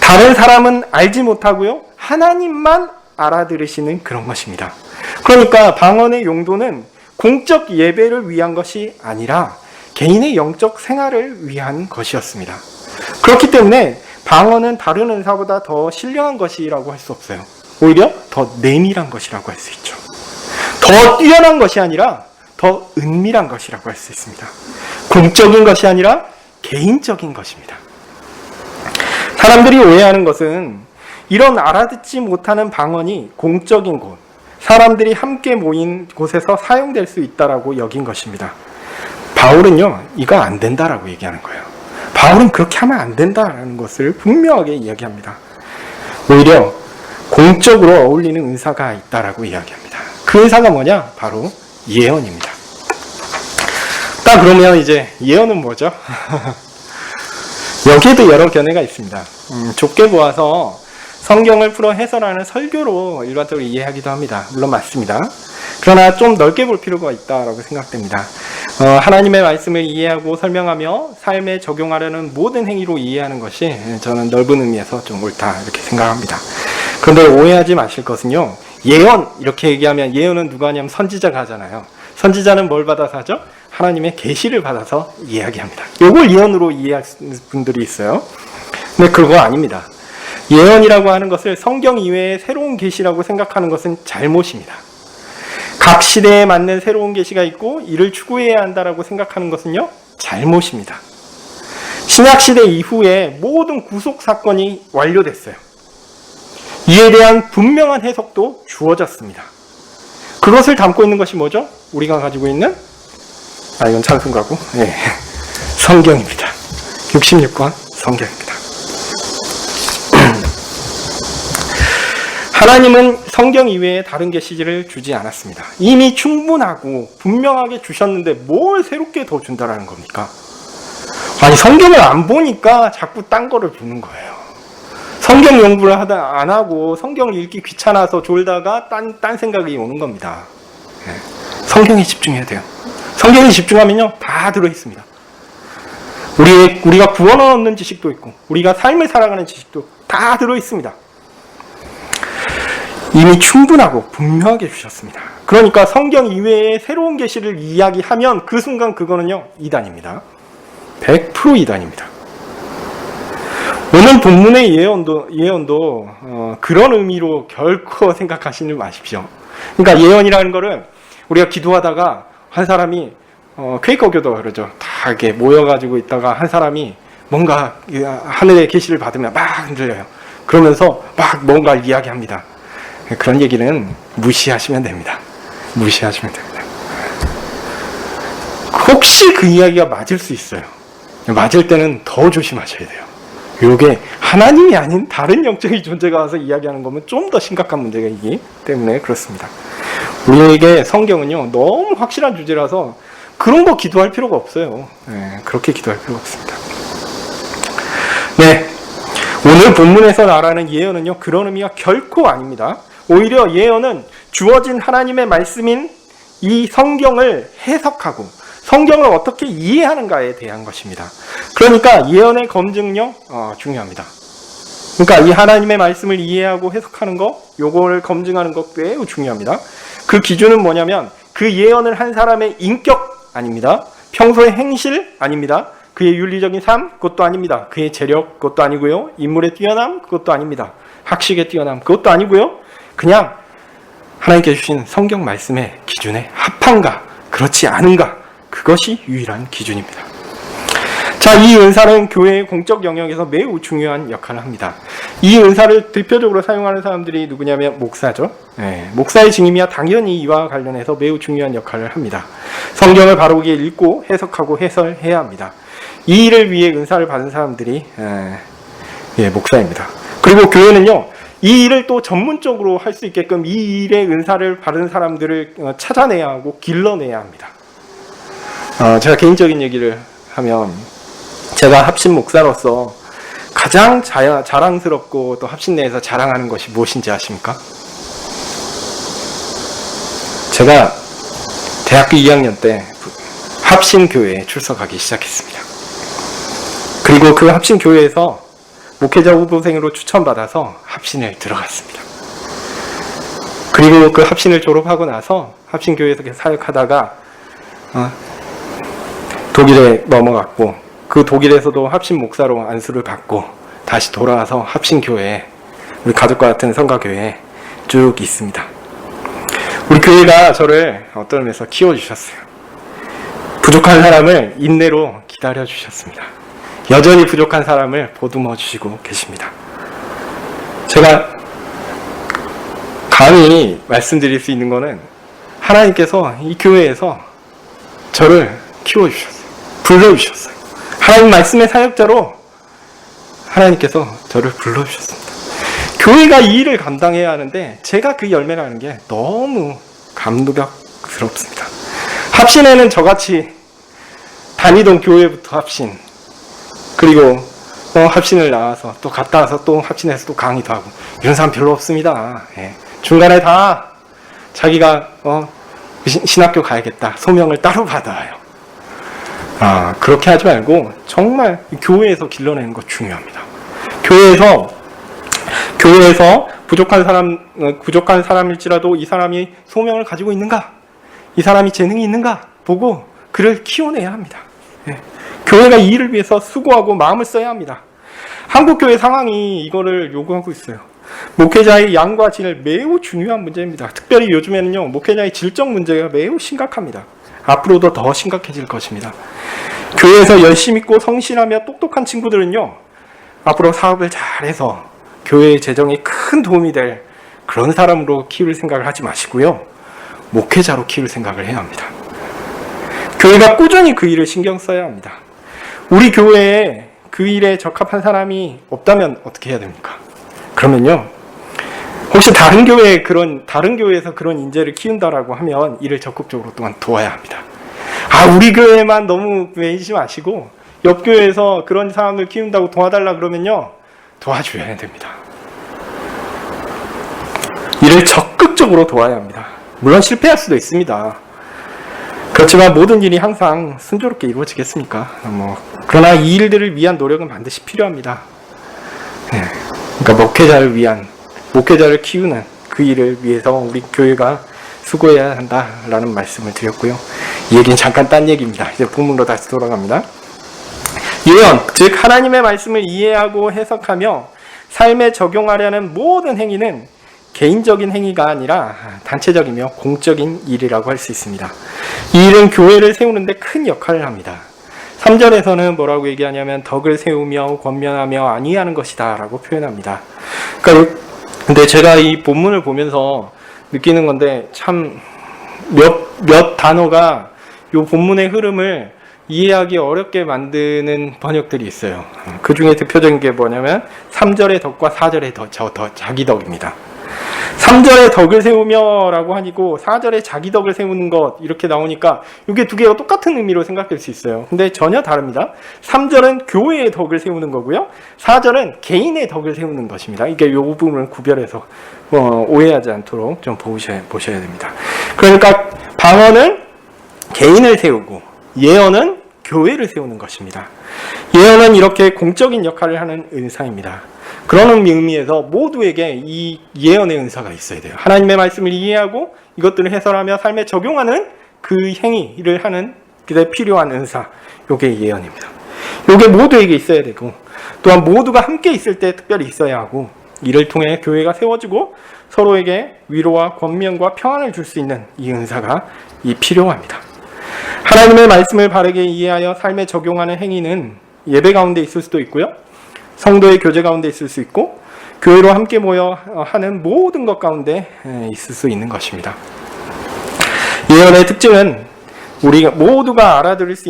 다른 사람은 알지 못하고요. 하나님만 알아들으시는 그런 것입니다. 그러니까 방언의 용도는 공적 예배를 위한 것이 아니라 개인의 영적 생활을 위한 것이었습니다. 그렇기 때문에 방언은 다른 은사보다 더 신령한 것이라고 할 수 없어요. 오히려 더 내밀한 것이라고 할 수 있죠. 더 뛰어난 것이 아니라 더 은밀한 것이라고 할 수 있습니다. 공적인 것이 아니라 개인적인 것입니다. 사람들이 오해하는 것은 이런 알아듣지 못하는 방언이 공적인 곳, 사람들이 함께 모인 곳에서 사용될 수 있다라고 여긴 것입니다. 바울은요, 이거 안 된다라고 얘기하는 거예요. 바울은 그렇게 하면 안 된다라는 것을 분명하게 이야기합니다. 오히려 공적으로 어울리는 은사가 있다라고 이야기합니다. 그 은사가 뭐냐? 바로 예언입니다. 딱 그러면 이제 예언은 뭐죠? 여기에도 여러 견해가 있습니다. 좁게 보아서 성경을 풀어 해설하는 설교로 일반적으로 이해하기도 합니다. 물론 맞습니다. 그러나 좀 넓게 볼 필요가 있다고 생각됩니다. 하나님의 말씀을 이해하고 설명하며 삶에 적용하려는 모든 행위로 이해하는 것이 저는 넓은 의미에서 좀 옳다 이렇게 생각합니다. 그런데 오해하지 마실 것은요. 예언 이렇게 얘기하면 예언은 누가 하냐면 선지자가 하잖아요. 선지자는 뭘 받아서 하죠? 하나님의 계시를 받아서 이야기합니다. 이걸 예언으로 이해하는 분들이 있어요. 근데 그거 아닙니다. 예언이라고 하는 것을 성경 이외의 새로운 계시라고 생각하는 것은 잘못입니다. 각 시대에 맞는 새로운 계시가 있고 이를 추구해야 한다라고 생각하는 것은요, 잘못입니다. 신약 시대 이후에 모든 구속 사건이 완료됐어요. 이에 대한 분명한 해석도 주어졌습니다. 그것을 담고 있는 것이 뭐죠? 우리가 가지고 있는 이건 찬송가고 성경입니다. 66권 성경입니다. 하나님은 성경 이외에 다른 계시를 주지 않았습니다. 이미 충분하고 분명하게 주셨는데 뭘 새롭게 더 준다라는 겁니까? 아니 성경을 안 보니까 자꾸 딴 거를 보는 거예요. 성경 연구를 안 하고 성경을 읽기 귀찮아서 졸다가 딴 생각이 오는 겁니다. 성경에 집중해야 돼요. 성경에 집중하면요 다 들어있습니다. 우리가 구원을 얻는 지식도 있고 우리가 삶을 살아가는 지식도 다 들어있습니다. 이미 충분하고 분명하게 주셨습니다. 그러니까 성경 이외에 새로운 계시를 이야기하면 그 순간 그거는요 이단입니다. 100% 이단입니다. 오늘 본문의 예언도 그런 의미로 결코 생각하시지 마십시오. 그러니까 예언이라는 거를 우리가 기도하다가 한 사람이 퀘이커교도 그러죠. 다 이렇게 모여가지고 있다가 한 사람이 뭔가 하늘의 계시를 받으면 막 흔들려요. 그러면서 막 뭔가를 이야기합니다. 그런 얘기는 무시하시면 됩니다. 무시하시면 됩니다. 혹시 그 이야기가 맞을 수 있어요. 맞을 때는 더 조심하셔야 돼요. 이게 하나님이 아닌 다른 영적인 존재가 와서 이야기하는 거면 좀 더 심각한 문제가 있기 때문에 그렇습니다. 우리에게 성경은요 너무 확실한 주제라서 그런 거 기도할 필요가 없어요. 그렇게 기도할 필요가 없습니다. 네, 오늘 본문에서 말하는 예언은요 그런 의미가 결코 아닙니다. 오히려 예언은 주어진 하나님의 말씀인 이 성경을 해석하고 성경을 어떻게 이해하는가에 대한 것입니다. 그러니까 예언의 검증력 중요합니다. 그러니까 이 하나님의 말씀을 이해하고 해석하는 것, 요거를 검증하는 것 매우 중요합니다. 그 기준은 뭐냐면 그 예언을 한 사람의 인격 아닙니다. 평소의 행실 아닙니다. 그의 윤리적인 삶 그것도 아닙니다. 그의 재력 그것도 아니고요. 인물의 뛰어남 그것도 아닙니다. 학식의 뛰어남 그것도 아니고요. 그냥 하나님께 주신 성경 말씀의 기준에 합한가 그렇지 않은가 그것이 유일한 기준입니다. 자, 이 은사는 교회의 공적 영역에서 매우 중요한 역할을 합니다. 이 은사를 대표적으로 사용하는 사람들이 누구냐면 목사죠. 목사의 직임이야 당연히 이와 관련해서 매우 중요한 역할을 합니다. 성경을 바르게 읽고 해석하고 해설해야 합니다. 이 일을 위해 은사를 받은 사람들이 목사입니다. 그리고 교회는요 이 일을 또 전문적으로 할 수 있게끔 이 일의 은사를 받은 사람들을 찾아내야 하고 길러내야 합니다. 제가 개인적인 얘기를 하면 제가 합신 목사로서 가장 자랑스럽고 또 합신 내에서 자랑하는 것이 무엇인지 아십니까? 제가 대학교 2학년 때 합신교회에 출석하기 시작했습니다. 그리고 그 합신교회에서 목회자 후보생으로 추천받아서 합신을 들어갔습니다. 그리고 그 합신을 졸업하고 나서 합신교회에서 사역하다가 독일에 넘어갔고 그 독일에서도 합신 목사로 안수를 받고 다시 돌아와서 합신교회에 우리 가족과 같은 성가교회에 쭉 있습니다. 우리 교회가 저를 어떤 면에서 키워주셨어요. 부족한 사람을 인내로 기다려주셨습니다. 여전히 부족한 사람을 보듬어 주시고 계십니다. 제가 감히 말씀드릴 수 있는 거는 하나님께서 이 교회에서 저를 키워주셨어요. 불러주셨어요. 하나님 말씀의 사역자로 하나님께서 저를 불러주셨습니다. 교회가 이 일을 감당해야 하는데 제가 그 열매라는 게 너무 감격스럽습니다. 합신에는 저같이 다니던 교회부터 합신, 그리고 합신을 나와서 또 갔다 와서 또 합신해서 또 강의도 하고 이런 사람 별로 없습니다. 예. 중간에 다 자기가 신학교 가야겠다 소명을 따로 받아요. 그렇게 하지 말고 정말 교회에서 길러내는 거 중요합니다. 교회에서 부족한 사람일지라도 이 사람이 소명을 가지고 있는가, 이 사람이 재능이 있는가 보고 그를 키워내야 합니다. 예. 교회가 이 일을 위해서 수고하고 마음을 써야 합니다. 한국교회 상황이 이거를 요구하고 있어요. 목회자의 양과 질 매우 중요한 문제입니다. 특별히 요즘에는요, 목회자의 질적 문제가 매우 심각합니다. 앞으로도 더 심각해질 것입니다. 교회에서 열심히 있고 성실하며 똑똑한 친구들은요, 앞으로 사업을 잘해서 교회의 재정에 큰 도움이 될 그런 사람으로 키울 생각을 하지 마시고요, 목회자로 키울 생각을 해야 합니다. 교회가 꾸준히 그 일을 신경 써야 합니다. 우리 교회에 그 일에 적합한 사람이 없다면 어떻게 해야 됩니까? 그러면요, 혹시 다른 교회에서 그런 인재를 키운다라고 하면 이를 적극적으로 또한 도와야 합니다. 우리 교회만 너무 매이지 마시고 옆 교회에서 그런 사람을 키운다고 도와달라 그러면요, 도와줘야 됩니다. 이를 적극적으로 도와야 합니다. 물론 실패할 수도 있습니다. 그렇지만 모든 일이 항상 순조롭게 이루어지겠습니까? 그러나 이 일들을 위한 노력은 반드시 필요합니다. 네. 그러니까 목회자를 키우는 그 일을 위해서 우리 교회가 수고해야 한다라는 말씀을 드렸고요. 이 얘기는 잠깐 딴 얘기입니다. 이제 본문으로 다시 돌아갑니다. 예언, 즉 하나님의 말씀을 이해하고 해석하며 삶에 적용하려는 모든 행위는 개인적인 행위가 아니라 단체적이며 공적인 일이라고 할 수 있습니다. 이 일은 교회를 세우는데 큰 역할을 합니다. 3절에서는 뭐라고 얘기하냐면 덕을 세우며 권면하며 안위하는 것이다 라고 표현합니다. 근데 제가 이 본문을 보면서 느끼는 건데 참 몇 단어가 이 본문의 흐름을 이해하기 어렵게 만드는 번역들이 있어요. 그 중에 대표적인 게 뭐냐면 3절의 덕과 4절의 자기 덕입니다. 3절에 덕을 세우며 라고 하니고 4절에 자기 덕을 세우는 것 이렇게 나오니까 이게 두 개가 똑같은 의미로 생각될 수 있어요. 근데 전혀 다릅니다. 3절은 교회의 덕을 세우는 거고요, 4절은 개인의 덕을 세우는 것입니다. 이게 이 부분을 구별해서 오해하지 않도록 좀 보셔야 됩니다. 그러니까 방언은 개인을 세우고 예언은 교회를 세우는 것입니다. 예언은 이렇게 공적인 역할을 하는 은사입니다. 그런 의미에서 모두에게 이 예언의 은사가 있어야 돼요. 하나님의 말씀을 이해하고 이것들을 해설하며 삶에 적용하는 그 행위를 하는 그때 필요한 은사, 이게 예언입니다. 이게 모두에게 있어야 되고 또한 모두가 함께 있을 때 특별히 있어야 하고 이를 통해 교회가 세워지고 서로에게 위로와 권면과 평안을 줄 수 있는 이 은사가 필요합니다. 하나님의 말씀을 바르게 이해하여 삶에 적용하는 행위는 예배 가운데 있을 수도 있고요, 성도의 교제 가운데 있을 수 있고 교회로 함께 모여 하는 모든 것 가운데 있을 수 있는 것입니다. 예언의 특징은 우리가 모두가 알아들을 수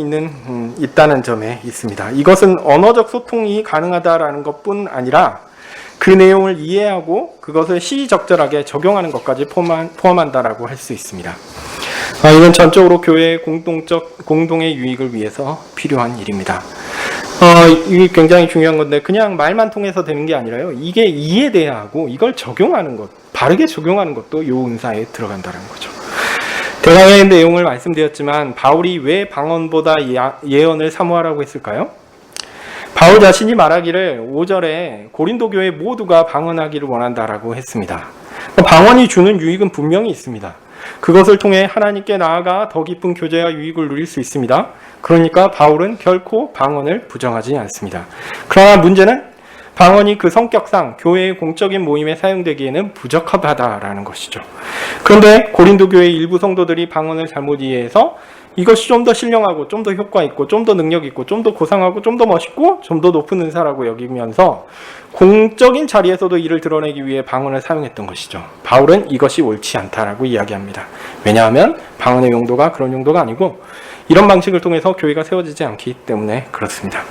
있다는 점에 있습니다. 이것은 언어적 소통이 가능하다라는 것뿐 아니라 그 내용을 이해하고 그것을 시적절하게 적용하는 것까지 포함한다라고 할 수 있습니다. 이건 전적으로 교회의 공동의 유익을 위해서 필요한 일입니다. 이게 굉장히 중요한 건데 그냥 말만 통해서 되는 게 아니라요, 이게 이해돼야 하고 이걸 적용하는 것, 바르게 적용하는 것도 요 은사에 들어간다는 거죠. 대강의 내용을 말씀드렸지만 바울이 왜 방언보다 예언을 사모하라고 했을까요? 바울 자신이 말하기를 5절에 고린도 교회 모두가 방언하기를 원한다라고 했습니다. 방언이 주는 유익은 분명히 있습니다. 그것을 통해 하나님께 나아가 더 깊은 교제와 유익을 누릴 수 있습니다. 그러니까 바울은 결코 방언을 부정하지 않습니다. 그러나 문제는 방언이 그 성격상 교회의 공적인 모임에 사용되기에는 부적합하다라는 것이죠. 그런데 고린도 교회의 일부 성도들이 방언을 잘못 이해해서 이것이 좀 더 신령하고 좀 더 효과 있고 좀 더 능력 있고 좀 더 고상하고 좀 더 멋있고 좀 더 높은 은사라고 여기면서 공적인 자리에서도 이를 드러내기 위해 방언을 사용했던 것이죠. 바울은 이것이 옳지 않다라고 이야기합니다. 왜냐하면 방언의 용도가 그런 용도가 아니고 이런 방식을 통해서 교회가 세워지지 않기 때문에 그렇습니다.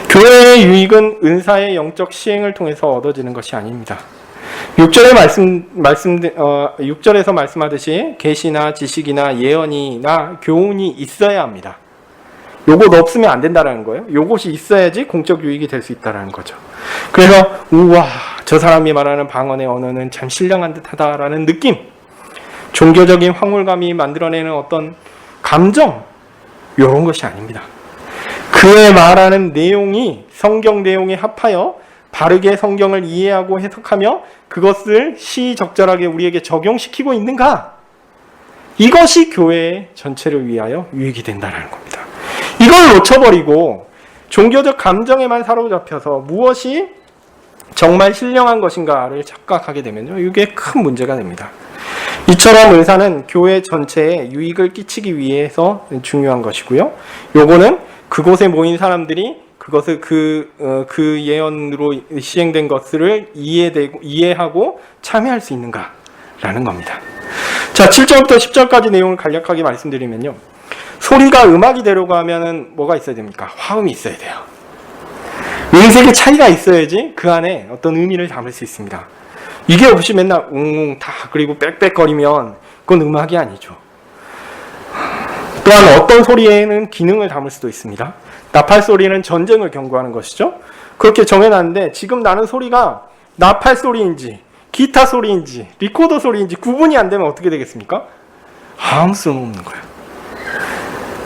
교회의 유익은 은사의 영적 시행을 통해서 얻어지는 것이 아닙니다. 6절에서 말씀하듯이 계시나 지식이나 예언이나 교훈이 있어야 합니다. 요것 없으면 안 된다라는 거예요. 요것이 있어야지 공적 유익이 될 수 있다라는 거죠. 그래서 우와, 저 사람이 말하는 방언의 언어는 참 신령한 듯하다라는 느낌, 종교적인 황홀감이 만들어내는 어떤 감정, 이런 것이 아닙니다. 그의 말하는 내용이 성경 내용에 합하여 바르게 성경을 이해하고 해석하며 그것을 시적절하게 우리에게 적용시키고 있는가? 이것이 교회 전체를 위하여 유익이 된다는 겁니다. 이걸 놓쳐버리고 종교적 감정에만 사로잡혀서 무엇이 정말 신령한 것인가를 착각하게 되면요, 이게 큰 문제가 됩니다. 이처럼 의사는 교회 전체에 유익을 끼치기 위해서 중요한 것이고요. 요거는 그곳에 모인 사람들이 그것을 그 예언으로 시행된 것을 이해하고 참여할 수 있는가라는 겁니다. 자, 7절부터 10절까지 내용을 간략하게 말씀드리면요. 소리가 음악이 되려고 하면은 뭐가 있어야 됩니까? 화음이 있어야 돼요. 음색의 차이가 있어야지 그 안에 어떤 의미를 담을 수 있습니다. 이게 없이 맨날 웅웅 다 그리고 빽빽거리면 그건 음악이 아니죠. 또한 어떤 소리에는 기능을 담을 수도 있습니다. 나팔 소리는 전쟁을 경고하는 것이죠. 그렇게 정해놨는데 지금 나는 소리가 나팔 소리인지 기타 소리인지 리코더 소리인지 구분이 안 되면 어떻게 되겠습니까? 아무 쓸모없는 거예요.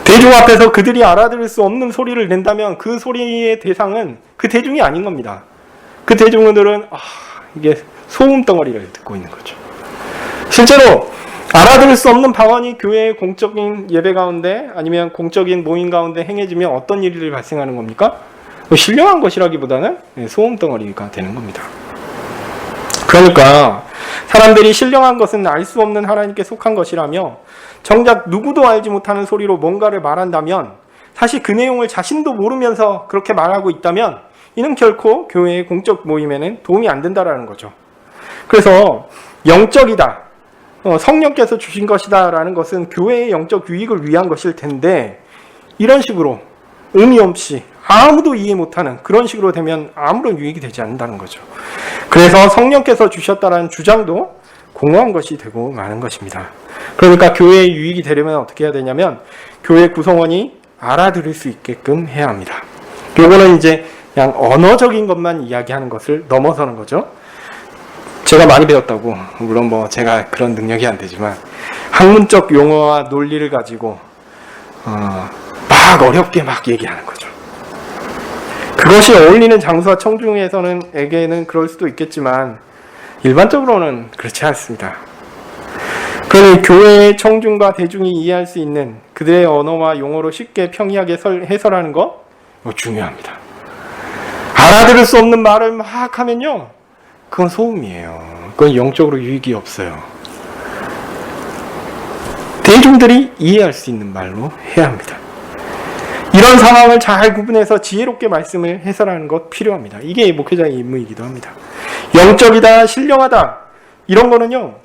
대중 앞에서 그들이 알아들을 수 없는 소리를 낸다면 그 소리의 대상은 그 대중이 아닌 겁니다. 그 대중들은 이게 소음 덩어리를 듣고 있는 거죠. 실제로 알아들을 수 없는 방언이 교회의 공적인 예배 가운데 아니면 공적인 모임 가운데 행해지면 어떤 일이 발생하는 겁니까? 신령한 것이라기보다는 소음 덩어리가 되는 겁니다. 그러니까 사람들이 신령한 것은 알 수 없는 하나님께 속한 것이라며 정작 누구도 알지 못하는 소리로 뭔가를 말한다면 사실 그 내용을 자신도 모르면서 그렇게 말하고 있다면 이는 결코 교회의 공적 모임에는 도움이 안 된다라는 거죠. 그래서 영적이다, 성령께서 주신 것이다 라는 것은 교회의 영적 유익을 위한 것일 텐데 이런 식으로 의미 없이 아무도 이해 못하는 그런 식으로 되면 아무런 유익이 되지 않는다는 거죠. 그래서 성령께서 주셨다라는 주장도 공허한 것이 되고 마는 것입니다. 그러니까 교회의 유익이 되려면 어떻게 해야 되냐면 교회 구성원이 알아들을 수 있게끔 해야 합니다. 요거는 이제 그냥 언어적인 것만 이야기하는 것을 넘어서는 거죠. 제가 많이 배웠다고, 물론 제가 그런 능력이 안 되지만 학문적 용어와 논리를 가지고 막 어렵게 막 얘기하는 거죠. 그것이 어울리는 장소와 청중에게는 그럴 수도 있겠지만 일반적으로는 그렇지 않습니다. 그러니 교회의 청중과 대중이 이해할 수 있는 그들의 언어와 용어로 쉽게 평이하게 해설하는 것 중요합니다. 알아들을 수 없는 말을 막 하면요, 그건 소음이에요. 그건 영적으로 유익이 없어요. 대중들이 이해할 수 있는 말로 해야 합니다. 이런 상황을 잘 구분해서 지혜롭게 말씀을 해설하는 것 필요합니다. 이게 목회자의 임무이기도 합니다. 영적이다, 신령하다 이런 거는요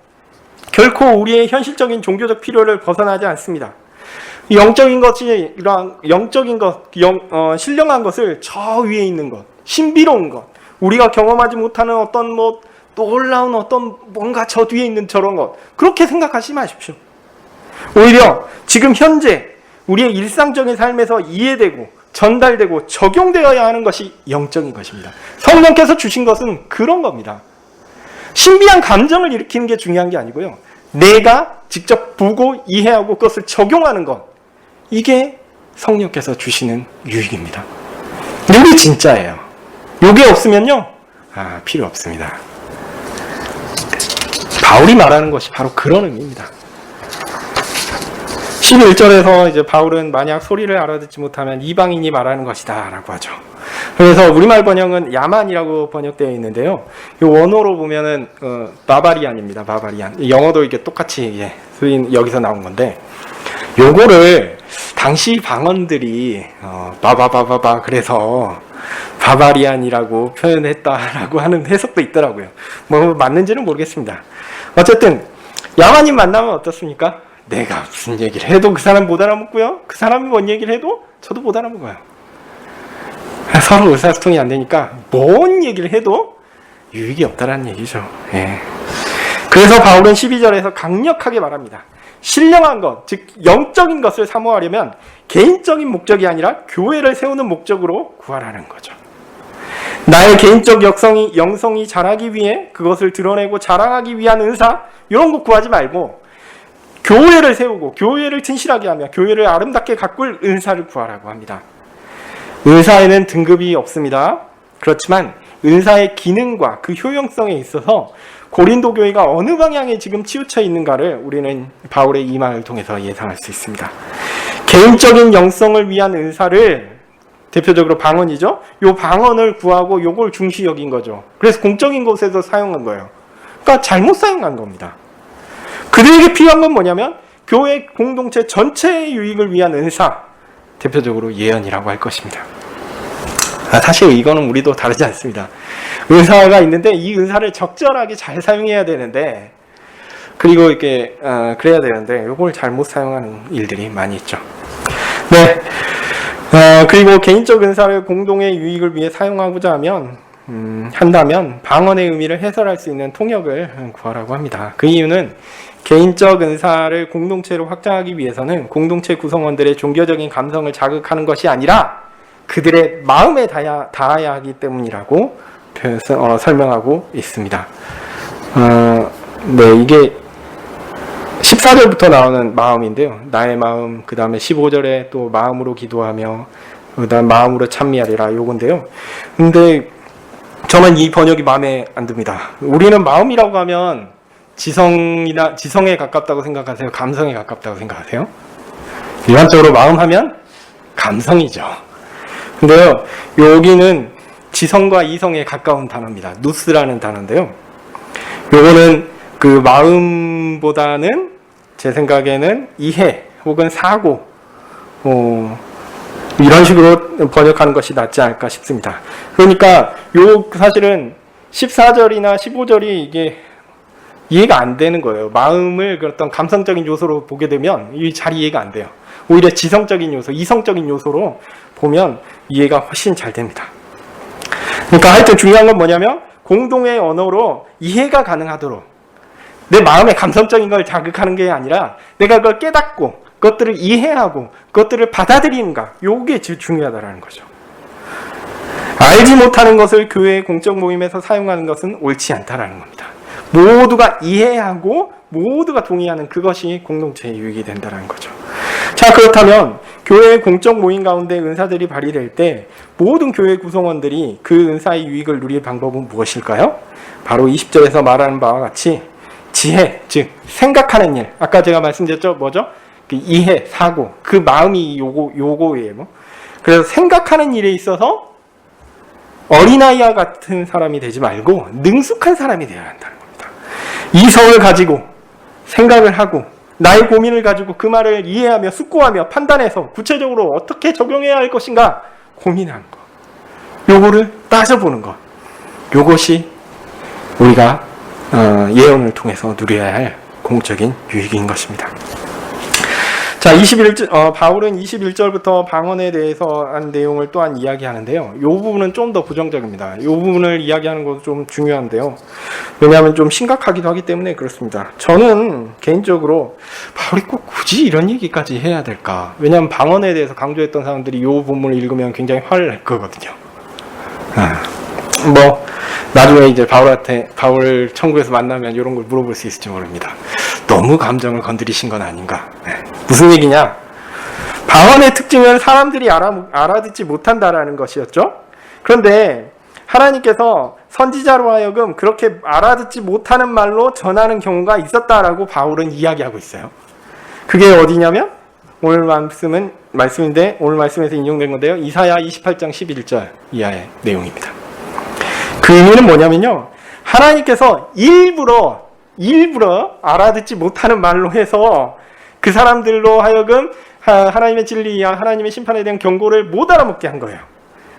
결코 우리의 현실적인 종교적 필요를 벗어나지 않습니다. 영적인 것이 신령한 것을 저 위에 있는 것, 신비로운 것, 우리가 경험하지 못하는 어떤 놀라운 어떤 뭔가 저 뒤에 있는 저런 것, 그렇게 생각하지 마십시오. 오히려 지금 현재 우리의 일상적인 삶에서 이해되고 전달되고 적용되어야 하는 것이 영적인 것입니다. 성령께서 주신 것은 그런 겁니다. 신비한 감정을 일으키는 게 중요한 게 아니고요, 내가 직접 보고 이해하고 그것을 적용하는 것, 이게 성령께서 주시는 유익입니다. 이게 진짜예요. 이게 없으면요, 필요 없습니다. 바울이 말하는 것이 바로 그런 의미입니다. 11절에서 이제 바울은 만약 소리를 알아듣지 못하면 이방인이 말하는 것이다 라고 하죠. 그래서 우리말 번역은 야만이라고 번역되어 있는데요, 이 원어로 보면은 바바리안입니다. 바바리안. 영어도 이게 똑같이 여기서 나온 건데, 요거를 당시 방언들이 바바바바바 그래서 바바리안이라고 표현했다라고 하는 해석도 있더라고요. 맞는지는 모르겠습니다. 어쨌든 야만인 만나면 어떻습니까? 내가 무슨 얘기를 해도 그 사람 못 알아먹고요, 그 사람이 뭔 얘기를 해도 저도 못 알아먹어요. 서로 의사소통이 안 되니까 뭔 얘기를 해도 유익이 없다라는 얘기죠. 예. 그래서 바울은 12절에서 강력하게 말합니다. 신령한 것, 즉 영적인 것을 사모하려면 개인적인 목적이 아니라 교회를 세우는 목적으로 구하라는 거죠. 나의 개인적 영성이 자라기 위해 그것을 드러내고 자랑하기 위한 은사, 이런 거 구하지 말고 교회를 세우고 교회를 튼실하게 하며 교회를 아름답게 가꿀 은사를 구하라고 합니다. 은사에는 등급이 없습니다. 그렇지만 은사의 기능과 그 효용성에 있어서 고린도 교회가 어느 방향에 지금 치우쳐 있는가를 우리는 바울의 이 말을 통해서 예상할 수 있습니다. 개인적인 영성을 위한 은사를, 대표적으로 방언이죠. 요 방언을 구하고 요걸 중시 여긴 거죠. 그래서 공적인 곳에서 사용한 거예요. 그러니까 잘못 사용한 겁니다. 그들에게 필요한 건 뭐냐면 교회 공동체 전체의 유익을 위한 은사, 대표적으로 예언이라고 할 것입니다. 사실 이거는 우리도 다르지 않습니다. 은사가 있는데 이 은사를 적절하게 잘 사용해야 되는데, 그리고 이렇게 그래야 되는데 이걸 잘못 사용하는 일들이 많이 있죠. 네. 그리고 개인적 은사를 공동의 유익을 위해 사용하고자 한다면 방언의 의미를 해설할 수 있는 통역을 구하라고 합니다. 그 이유는 개인적 은사를 공동체로 확장하기 위해서는 공동체 구성원들의 종교적인 감성을 자극하는 것이 아니라 그들의 마음에 닿아야 하기 때문이라고 설명하고 있습니다. 네, 이게 14절부터 나오는 마음인데요. 나의 마음, 그 다음에 15절에 또 마음으로 기도하며, 그 다음 마음으로 찬미하리라, 요건데요. 근데 저는 이 번역이 마음에 안 듭니다. 우리는 마음이라고 하면 지성에 가깝다고 생각하세요? 감성에 가깝다고 생각하세요? 일반적으로 마음 하면 감성이죠. 근데요, 여기는 지성과 이성에 가까운 단어입니다. 누스라는 단어인데요. 요거는 그 마음보다는 제 생각에는 이해 혹은 사고, 이런 식으로 번역하는 것이 낫지 않을까 싶습니다. 그러니까 사실은 14절이나 15절이 이게 이해가 안 되는 거예요. 마음을 어떤 감성적인 요소로 보게 되면 이 잘 이해가 안 돼요. 오히려 지성적인 요소, 이성적인 요소로 보면 이해가 훨씬 잘 됩니다. 그러니까 하여튼 중요한 건 뭐냐면 공동의 언어로 이해가 가능하도록, 내 마음의 감성적인 걸 자극하는 게 아니라 내가 그걸 깨닫고 그것들을 이해하고 그것들을 받아들이는가, 요게 중요하다는 거죠. 알지 못하는 것을 교회의 공적 모임에서 사용하는 것은 옳지 않다라는 겁니다. 모두가 이해하고 모두가 동의하는 그것이 공동체의 유익이 된다는 거죠. 자, 그렇다면 교회의 공적 모임 가운데 은사들이 발휘될 때 모든 교회 구성원들이 그 은사의 유익을 누릴 방법은 무엇일까요? 바로 20절에서 말하는 바와 같이 지혜, 즉 생각하는 일, 아까 제가 말씀드렸죠, 뭐죠? 그 이해, 사고, 그 마음이 요거예요. 그래서 생각하는 일에 있어서 어린아이와 같은 사람이 되지 말고 능숙한 사람이 되어야 한다는 겁니다. 이성을 가지고 생각을 하고 나의 고민을 가지고 그 말을 이해하며 숙고하며 판단해서 구체적으로 어떻게 적용해야 할 것인가 고민하는 것, 요거를 따져보는 것, 요것이 우리가 예언을 통해서 누려야 할 공적인 유익인 것입니다. 자, 바울은 21절부터 방언에 대해서 한 내용을 또한 이야기하는데요. 이 부분은 좀 더 부정적입니다. 이 부분을 이야기하는 것도 좀 중요한데요. 왜냐하면 좀 심각하기도 하기 때문에 그렇습니다. 저는 개인적으로 바울이 꼭 굳이 이런 얘기까지 해야 될까? 왜냐하면 방언에 대해서 강조했던 사람들이 이 부분을 읽으면 굉장히 화를 낼 거거든요. 나중에 이제 바울 천국에서 만나면 이런 걸 물어볼 수 있을지 모릅니다. 너무 감정을 건드리신 건 아닌가? 무슨 얘기냐? 방언의 특징은 사람들이 알아듣지 못한다라는 것이었죠. 그런데 하나님께서 선지자로 하여금 그렇게 알아듣지 못하는 말로 전하는 경우가 있었다라고 바울은 이야기하고 있어요. 그게 어디냐면 오늘 말씀인데 오늘 말씀에서 인용된 건데요. 이사야 28장 11절 이하의 내용입니다. 그 의미는 뭐냐면요, 하나님께서 일부러 알아듣지 못하는 말로 해서 그 사람들로 하여금 하나님의 진리와 하나님의 심판에 대한 경고를 못 알아먹게 한 거예요.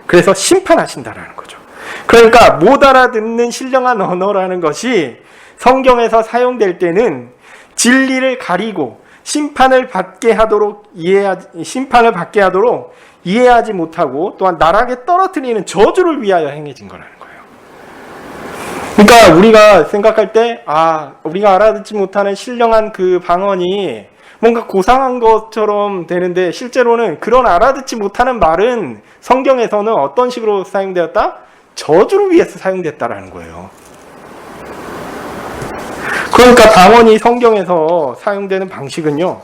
그래서 심판하신다라는 거죠. 그러니까 못 알아듣는 신령한 언어라는 것이 성경에서 사용될 때는 진리를 가리고 심판을 받게 하도록 이해하지 못하고 또한 나락에 떨어뜨리는 저주를 위하여 행해진 거라는 거예요. 그러니까 우리가 생각할 때 우리가 알아듣지 못하는 신령한 그 방언이 뭔가 고상한 것처럼 되는데 실제로는 그런 알아듣지 못하는 말은 성경에서는 어떤 식으로 사용되었다? 저주를 위해서 사용됐다라는 거예요. 그러니까 방언이 성경에서 사용되는 방식은요,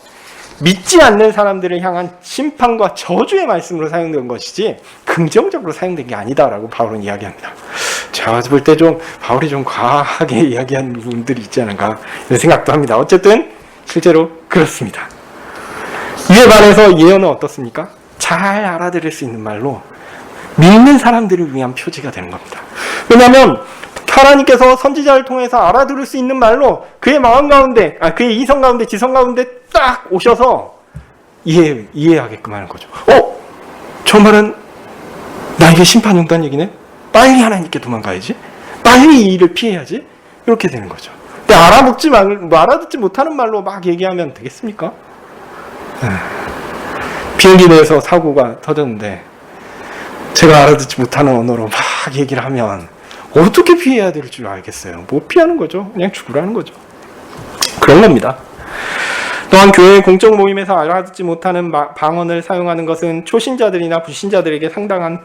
믿지 않는 사람들을 향한 심판과 저주의 말씀으로 사용된 것이지 긍정적으로 사용된 게 아니다라고 바울은 이야기합니다. 제가 볼 때 좀 바울이 좀 과하게 이야기한 부분들이 있지 않은가 이런 생각도 합니다. 어쨌든 실제로 그렇습니다. 이에 반해서 예언은 어떻습니까? 잘 알아들을 수 있는 말로 믿는 사람들을 위한 표지가 되는 겁니다. 왜냐하면 하나님께서 선지자를 통해서 알아들을 수 있는 말로 그의 마음 가운데, 그의 이성 가운데, 지성 가운데 딱 오셔서 이해하게끔 하는 거죠. 저 말은 나에게 심판이 온다는 얘기네? 빨리 하나님께 도망가야지. 빨리 이 일을 피해야지. 이렇게 되는 거죠. 근데 알아듣지 못하는 말로 막 얘기하면 되겠습니까? 비행기 내에서 사고가 터졌는데 제가 알아듣지 못하는 언어로 막 얘기를 하면 어떻게 피해야 될 줄 알겠어요? 못 피하는 거죠. 그냥 죽으라는 거죠. 그런 겁니다. 또한 교회 공적 모임에서 알아듣지 못하는 방언을 사용하는 것은 초신자들이나 불신자들에게 상당한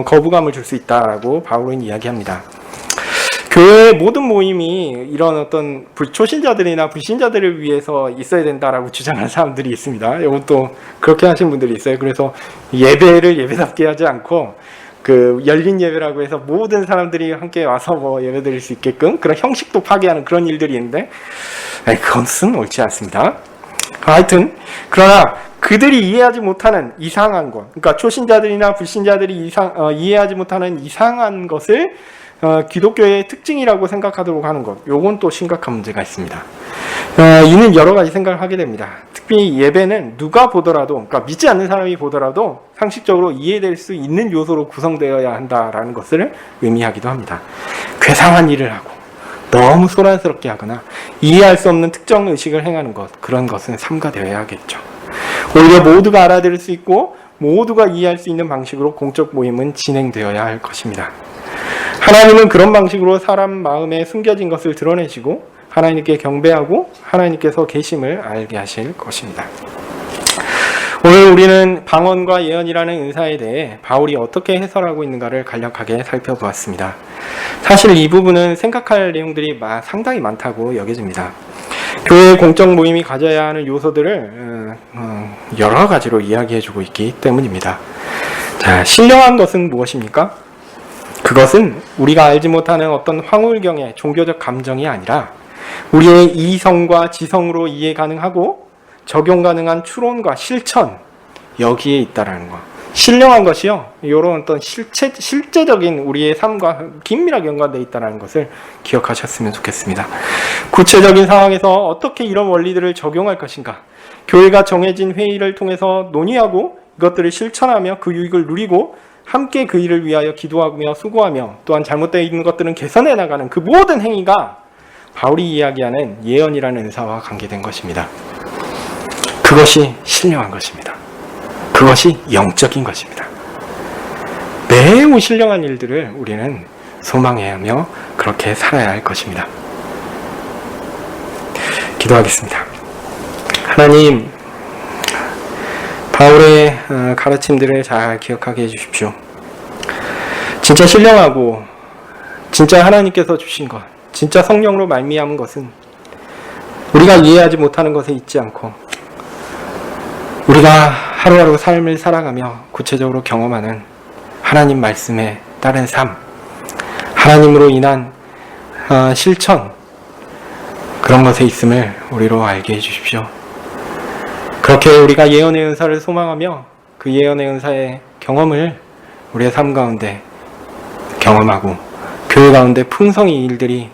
거부감을 줄 수 있다라고 바울은 이야기합니다. 교회의 모든 모임이 이런 어떤 초신자들이나 불신자들을 위해서 있어야 된다라고 주장하는 사람들이 있습니다. 이것도 그렇게 하신 분들이 있어요. 그래서 예배를 예배답게 하지 않고 그 열린 예배라고 해서 모든 사람들이 함께 와서 예배 드릴 수 있게끔 그런 형식도 파괴하는 그런 일들이 있는데 그것은 옳지 않습니다. 하여튼 그러나 그들이 이해하지 못하는 이상한 것, 그러니까 초신자들이나 불신자들이 이해하지 못하는 이상한 것을 기독교의 특징이라고 생각하도록 하는 것, 요건 또 심각한 문제가 있습니다. 이는 여러 가지 생각을 하게 됩니다. 특히 예배는 누가 보더라도, 그러니까 믿지 않는 사람이 보더라도 상식적으로 이해될 수 있는 요소로 구성되어야 한다라는 것을 의미하기도 합니다. 괴상한 일을 하고 너무 소란스럽게 하거나 이해할 수 없는 특정 의식을 행하는 것, 그런 것은 삼가되어야 하겠죠. 오히려 모두가 알아들을 수 있고 모두가 이해할 수 있는 방식으로 공적 모임은 진행되어야 할 것입니다. 하나님은 그런 방식으로 사람 마음에 숨겨진 것을 드러내시고 하나님께 경배하고 하나님께서 계심을 알게 하실 것입니다. 오늘 우리는 방언과 예언이라는 은사에 대해 바울이 어떻게 해설하고 있는가를 간략하게 살펴보았습니다. 사실 이 부분은 생각할 내용들이 상당히 많다고 여겨집니다. 교회 공적 모임이 가져야 하는 요소들을 여러 가지로 이야기해주고 있기 때문입니다. 자, 신령한 것은 무엇입니까? 그것은 우리가 알지 못하는 어떤 황홀경의 종교적 감정이 아니라 우리의 이성과 지성으로 이해 가능하고 적용 가능한 추론과 실천, 여기에 있다라는 거. 신령한 것이요, 이런 어떤 실제적인 우리의 삶과 긴밀하게 연관되어 있다는 것을 기억하셨으면 좋겠습니다. 구체적인 상황에서 어떻게 이런 원리들을 적용할 것인가, 교회가 정해진 회의를 통해서 논의하고 이것들을 실천하며 그 유익을 누리고 함께 그 일을 위하여 기도하며 수고하며 또한 잘못되어 있는 것들은 개선해 나가는 그 모든 행위가 바울이 이야기하는 예언이라는 은사와 관계된 것입니다. 그것이 신령한 것입니다. 그것이 영적인 것입니다. 매우 신령한 일들을 우리는 소망해야 하며 그렇게 살아야 할 것입니다. 기도하겠습니다. 하나님, 바울의 가르침들을 잘 기억하게 해주십시오. 진짜 신령하고 진짜 하나님께서 주신 것, 진짜 성령으로 말미암은 것은 우리가 이해하지 못하는 것에 있지 않고 우리가 하루하루 삶을 살아가며 구체적으로 경험하는 하나님 말씀에 따른 삶, 하나님으로 인한 실천, 그런 것에 있음을 우리로 알게 해주십시오. 그렇게 우리가 예언의 은사를 소망하며 그 예언의 은사의 경험을 우리의 삶 가운데 경험하고 교회 가운데 풍성히 일들이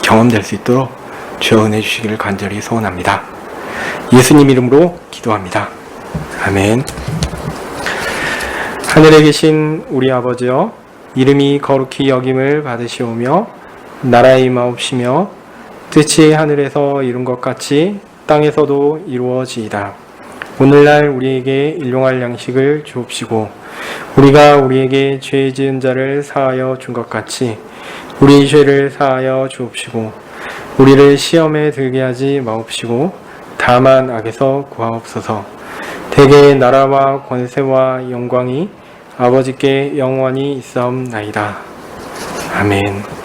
경험될 수 있도록 주여 은혜 주시기를 간절히 소원합니다. 예수님 이름으로 기도합니다. 아멘. 하늘에 계신 우리 아버지여, 이름이 거룩히 여김을 받으시오며 나라의 임하옵시며 뜻이 하늘에서 이룬 것 같이 땅에서도 이루어지이다. 오늘날 우리에게 일용할 양식을 주옵시고 우리가 우리에게 죄 지은 자를 사하여 준 것 같이 우리 죄를 사하여 주옵시고 우리를 시험에 들게 하지 마옵시고 다만 악에서 구하옵소서. 대개의 나라와 권세와 영광이 아버지께 영원히 있사옵나이다. 아멘.